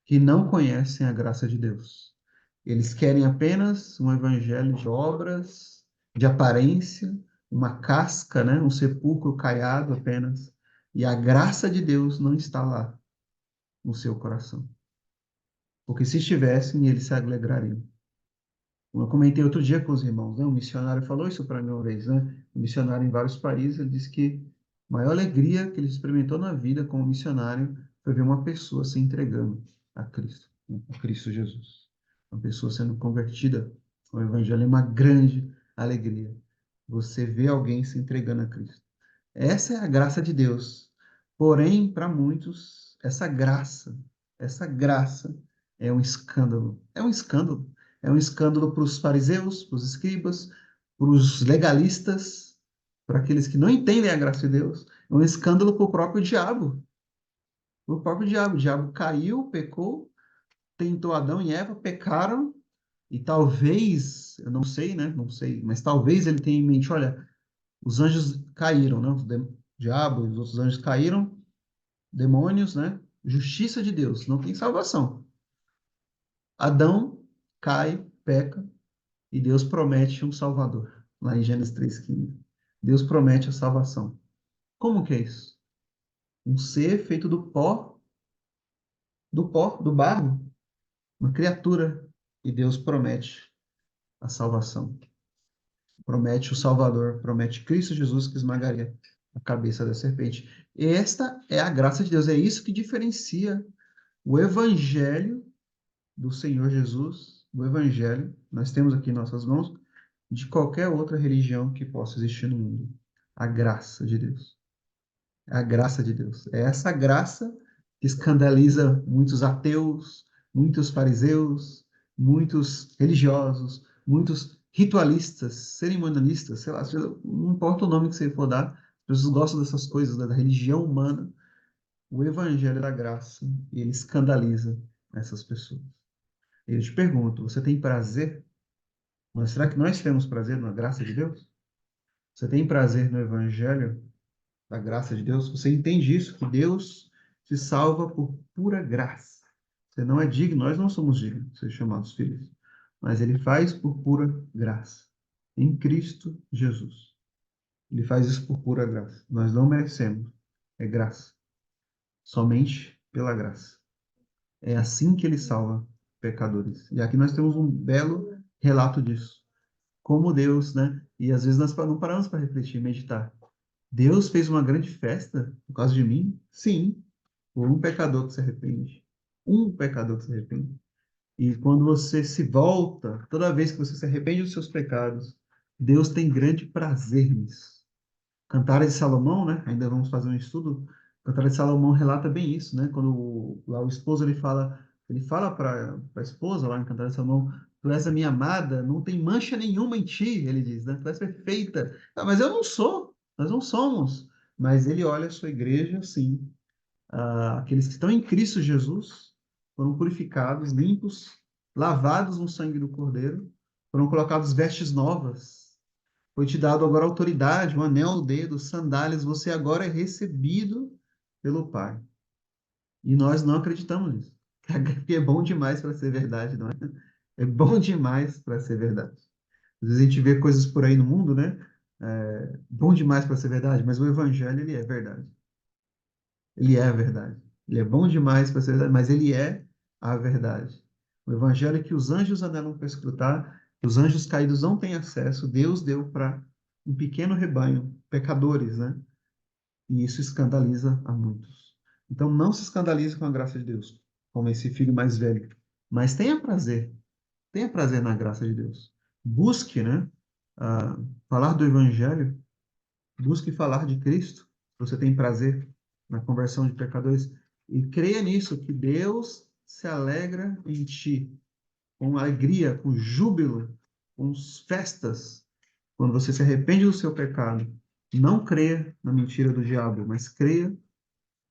que não conhecem a graça de Deus. Eles querem apenas um evangelho de obras, de aparência, uma casca, né? Um sepulcro caiado apenas. E a graça de Deus não está lá no seu coração. Porque se estivessem, eles se alegrariam. Como eu comentei outro dia com os irmãos, né? Um missionário falou isso para mim uma vez, né? Um missionário em vários países, ele disse que a maior alegria que ele experimentou na vida como missionário foi ver uma pessoa se entregando a Cristo, né? A Cristo Jesus. Uma pessoa sendo convertida ao Evangelho é uma grande alegria. Você vê alguém se entregando a Cristo. Essa é a graça de Deus. Porém, para muitos, essa graça é um escândalo. É um escândalo. É um escândalo para os fariseus, para os escribas, para os legalistas, para aqueles que não entendem a graça de Deus. É um escândalo para o próprio diabo. O próprio diabo. O diabo caiu, pecou, tentou Adão e Eva, pecaram, e talvez, eu não sei, né? Não sei, mas talvez ele tenha em mente, olha, os anjos caíram, né? O diabo e os outros anjos caíram, demônios, né? Justiça de Deus, não tem salvação. Adão cai, peca, e Deus promete um Salvador, lá em Gênesis 3,15. Deus promete a salvação. Como que é isso? Um ser feito do barro, uma criatura, e Deus promete a salvação. Promete o Salvador, promete Cristo Jesus que esmagaria a cabeça da serpente. Esta é a graça de Deus, é isso que diferencia o Evangelho do Senhor Jesus, do Evangelho, nós temos aqui em nossas mãos, de qualquer outra religião que possa existir no mundo. A graça de Deus. É a graça de Deus. É essa graça que escandaliza muitos ateus, muitos fariseus, muitos religiosos, muitos ritualistas, cerimonialistas, sei lá, não importa o nome que você for dar, as pessoas gostam dessas coisas, da religião humana, o evangelho da graça, e ele escandaliza essas pessoas. Eu te pergunto, você tem prazer? Mas será que nós temos prazer na graça de Deus? Você tem prazer no evangelho da graça de Deus? Você entende isso? Que Deus te salva por pura graça. Você não é digno, nós não somos dignos de ser chamados filhos. mas ele faz por pura graça, em Cristo Jesus. Ele faz isso por pura graça. Nós não merecemos, é graça, somente pela graça. É assim que ele salva pecadores. E aqui nós temos um belo relato disso. Como Deus, né? E às vezes nós não paramos para refletir, meditar. Deus fez uma grande festa por causa de mim? Sim, por um pecador que se arrepende. Um pecador que se arrepende. E quando você se volta, toda vez que você se arrepende dos seus pecados, Deus tem grande prazer nisso. Cantares de Salomão, né? Ainda vamos fazer um estudo. Cantares de Salomão relata bem isso, né? Quando lá o esposo ele fala para a esposa lá em Cantares de Salomão, tu és a minha amada, não tem mancha nenhuma em ti, ele diz, né? Tu és perfeita. Ah, mas eu não sou, nós não somos. Mas ele olha a sua igreja, sim, aqueles que estão em Cristo Jesus foram purificados, limpos, lavados no sangue do Cordeiro, foram colocados vestes novas. Foi te dado agora autoridade, um anel no dedo, sandálias, você agora é recebido pelo Pai. E nós não acreditamos nisso. Porque é bom demais para ser verdade, não é? É bom demais para ser verdade. Às vezes a gente vê coisas por aí no mundo, né? Bom demais para ser verdade, mas o Evangelho, ele é verdade. Ele é a verdade. Ele é bom demais para ser verdade, mas ele é a verdade. O evangelho é que os anjos andaram para escutar, os anjos caídos não têm acesso, Deus deu para um pequeno rebanho, pecadores, né? E isso escandaliza a muitos. Então não se escandalize com a graça de Deus, como esse filho mais velho, mas tenha prazer na graça de Deus. Busque, né? Falar do evangelho, busque falar de Cristo. Você tem prazer na conversão de pecadores e creia nisso, que Deus se alegra em ti, com alegria, com júbilo, com festas, quando você se arrepende do seu pecado. Não creia na mentira do diabo, mas creia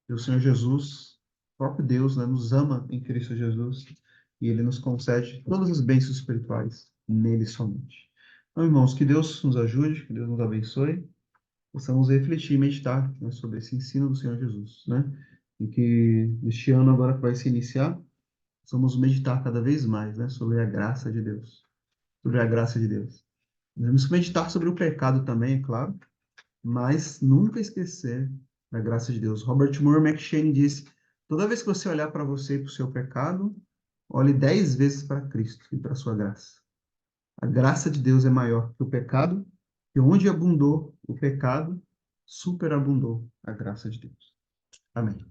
que o Senhor Jesus, o próprio Deus, né, nos ama em Cristo Jesus e ele nos concede todas as bênçãos espirituais nele somente. Então, irmãos, que Deus nos ajude, que Deus nos abençoe, possamos refletir e meditar, né, sobre esse ensino do Senhor Jesus, né? E que este ano agora que vai se iniciar, possamos meditar cada vez mais, né, sobre a graça de Deus, sobre a graça de Deus. Devemos meditar sobre o pecado também, é claro, mas nunca esquecer da graça de Deus. Robert Moore McCheyne disse: toda vez que você olhar para você e para o seu pecado, olhe 10 vezes para Cristo e para a sua graça. A graça de Deus é maior que o pecado, e onde abundou o pecado, superabundou a graça de Deus. Amém.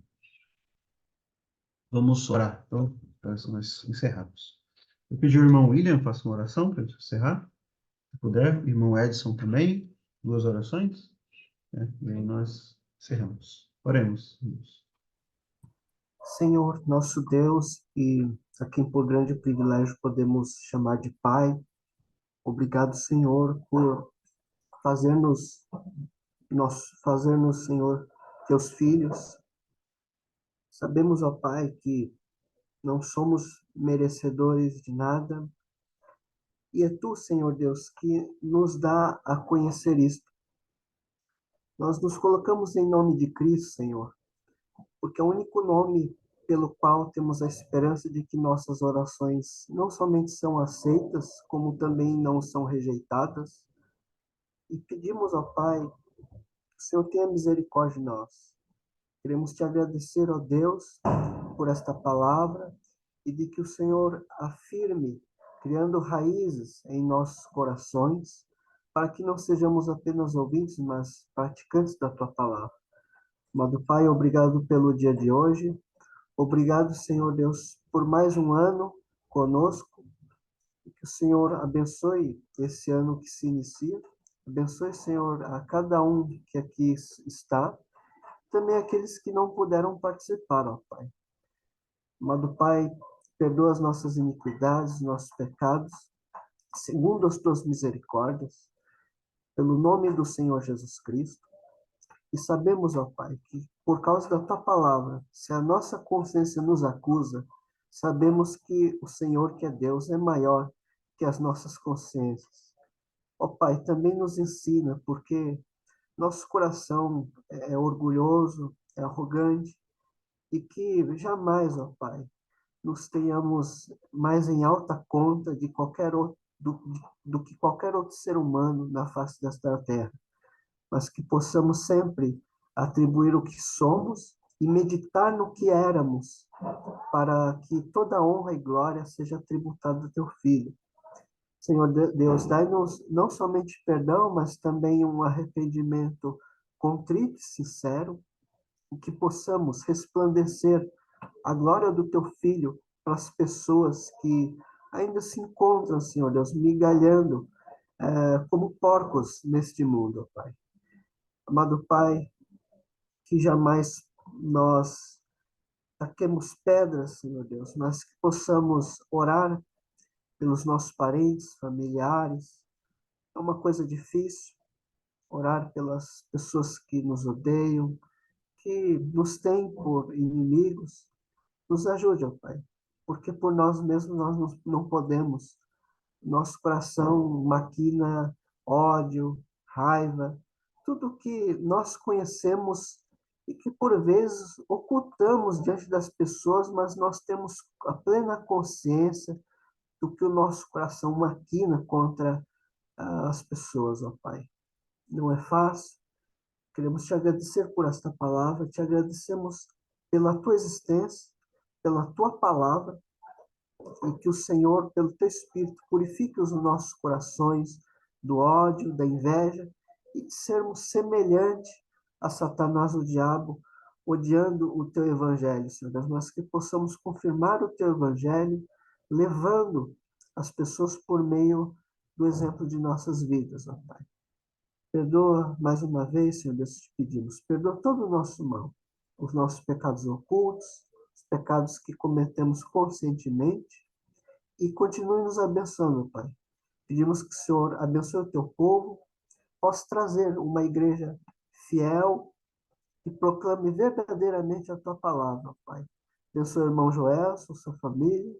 Vamos orar, então, para nós encerrarmos. Eu pedi ao irmão William, faça uma oração para a gente encerrar, se puder. Irmão Edson também, 2 orações, né? E aí nós encerramos. Oremos.
Senhor, nosso Deus, e a quem por grande privilégio podemos chamar de Pai, obrigado, Senhor, por fazer-nos, Senhor, teus filhos. Sabemos, ó Pai, que não somos merecedores de nada, e é Tu, Senhor Deus, que nos dá a conhecer isto. Nós nos colocamos em nome de Cristo, Senhor, porque é o único nome pelo qual temos a esperança de que nossas orações não somente são aceitas, como também não são rejeitadas. E pedimos ao Pai que o Senhor tenha misericórdia de nós. Queremos te agradecer, ó Deus, por esta palavra e de que o Senhor afirme, criando raízes em nossos corações, para que não sejamos apenas ouvintes, mas praticantes da tua palavra. Amado Pai, obrigado pelo dia de hoje. Obrigado, Senhor Deus, por mais um ano conosco. Que o Senhor abençoe esse ano que se inicia. Abençoe, Senhor, a cada um que aqui está. Também aqueles que não puderam participar, ó Pai. Amado Pai, perdoa as nossas iniquidades, nossos pecados, segundo as tuas misericórdias, pelo nome do Senhor Jesus Cristo. E sabemos, ó Pai, que por causa da tua palavra, se a nossa consciência nos acusa, sabemos que o Senhor, que é Deus, é maior que as nossas consciências. Ó Pai, também nos ensina, porque nosso coração é orgulhoso, é arrogante, e que jamais, ó Pai, nos tenhamos mais em alta conta de qualquer outro, do que qualquer outro ser humano na face desta terra, mas que possamos sempre atribuir o que somos e meditar no que éramos, para que toda honra e glória seja tributada ao teu Filho. Senhor Deus, dai-nos não somente perdão, mas também um arrependimento contrito e sincero, e que possamos resplandecer a glória do teu Filho para as pessoas que ainda se encontram, Senhor Deus, migalhando como porcos neste mundo, ó Pai. Amado Pai, que jamais nós taquemos pedras, Senhor Deus, mas que possamos orar pelos nossos parentes, familiares. É uma coisa difícil orar pelas pessoas que nos odeiam, que nos têm por inimigos. Nos ajude, ó Pai, porque por nós mesmos nós não podemos. Nosso coração maquina ódio, raiva, tudo que nós conhecemos e que por vezes ocultamos diante das pessoas, mas nós temos a plena consciência do que o nosso coração maquina contra as pessoas, ó Pai. Não é fácil. Queremos te agradecer por esta palavra, te agradecemos pela tua existência, pela tua palavra, e que o Senhor, pelo teu Espírito, purifique os nossos corações do ódio, da inveja, e de sermos semelhantes a Satanás, o diabo, odiando o teu evangelho, Senhor Deus, mas que possamos confirmar o teu evangelho, levando as pessoas por meio do exemplo de nossas vidas, ó Pai. Perdoa mais uma vez, Senhor Deus, te pedimos. Perdoa todo o nosso mal, os nossos pecados ocultos, os pecados que cometemos conscientemente, e continue nos abençoando, Pai. Pedimos que o Senhor abençoe o teu povo, possa trazer uma igreja fiel que proclame verdadeiramente a tua palavra, Pai. Abençoe o irmão Joel, sua família,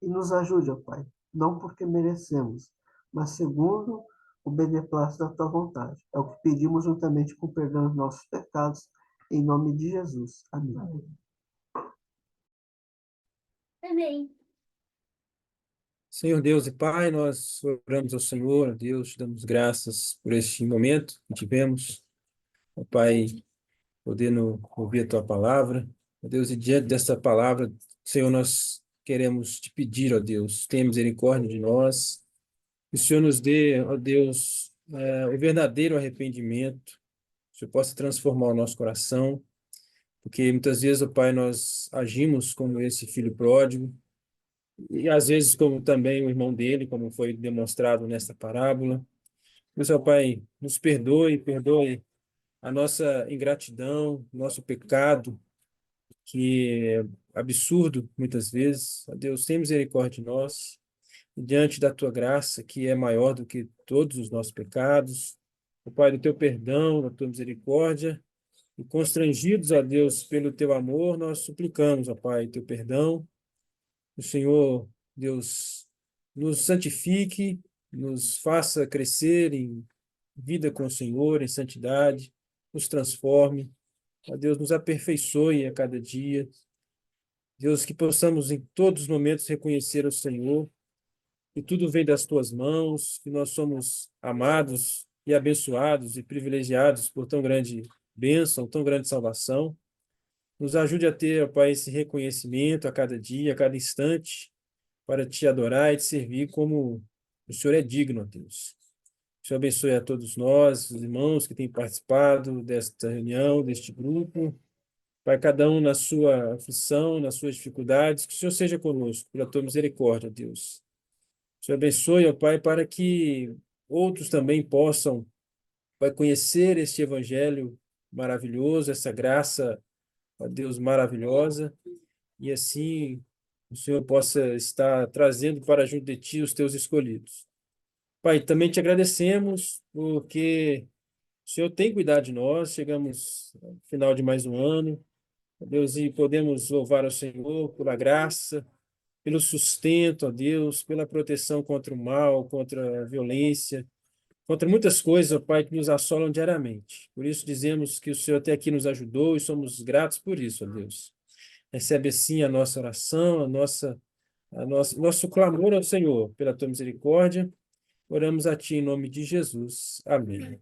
e nos ajude, ó Pai, não porque merecemos, mas segundo o beneplácito da tua vontade. É o que pedimos juntamente com o perdão dos nossos pecados, em nome de Jesus. Amém.
Amém.
Senhor Deus e Pai, nós oramos ao Senhor, a Deus, te damos graças por este momento que tivemos, ó Pai, podendo ouvir a Tua palavra. Ó Deus, e diante dessa palavra, Senhor, nós queremos te pedir, ó Deus, tenha misericórdia de nós, que o Senhor nos dê, ó Deus, o verdadeiro arrependimento, que o Senhor possa transformar o nosso coração, porque muitas vezes, ó Pai, nós agimos como esse filho pródigo, e às vezes como também o irmão dele, como foi demonstrado nesta parábola. Deus, ó Pai, nos perdoe, perdoe a nossa ingratidão, nosso pecado, que é absurdo muitas vezes. Ó Deus, tem misericórdia de nós, e diante da tua graça, que é maior do que todos os nossos pecados. Ó Pai, do teu perdão, da tua misericórdia, e constrangidos, ó Deus, pelo teu amor, nós suplicamos, ó Pai, teu perdão. O Senhor, Deus, nos santifique, nos faça crescer em vida com o Senhor, em santidade, nos transforme. Ó Deus, nos aperfeiçoe a cada dia. Deus, que possamos em todos os momentos reconhecer o Senhor, que tudo vem das tuas mãos, que nós somos amados e abençoados e privilegiados por tão grande bênção, tão grande salvação. Nos ajude a ter, ó Pai, esse reconhecimento a cada dia, a cada instante, para te adorar e te servir como o Senhor é digno, ó Deus. O Senhor abençoe a todos nós, os irmãos que têm participado desta reunião, deste grupo. Pai, cada um na sua aflição, nas suas dificuldades, que o Senhor seja conosco, pela tua misericórdia, Deus. O Senhor abençoe, ó Pai, para que outros também possam, Pai, conhecer este evangelho maravilhoso, essa graça, ó Deus, maravilhosa, e assim o Senhor possa estar trazendo para junto de ti os teus escolhidos. Pai, também te agradecemos porque o Senhor tem cuidado de nós, chegamos ao final de mais um ano, ó Deus, e podemos louvar ao Senhor pela graça, pelo sustento, ó Deus, pela proteção contra o mal, contra a violência, contra muitas coisas, ó Pai, que nos assolam diariamente. Por isso dizemos que o Senhor até aqui nos ajudou e somos gratos por isso, ó Deus. Recebe assim a nossa oração, nosso clamor ao Senhor pela tua misericórdia. Oramos a ti em nome de Jesus. Amém.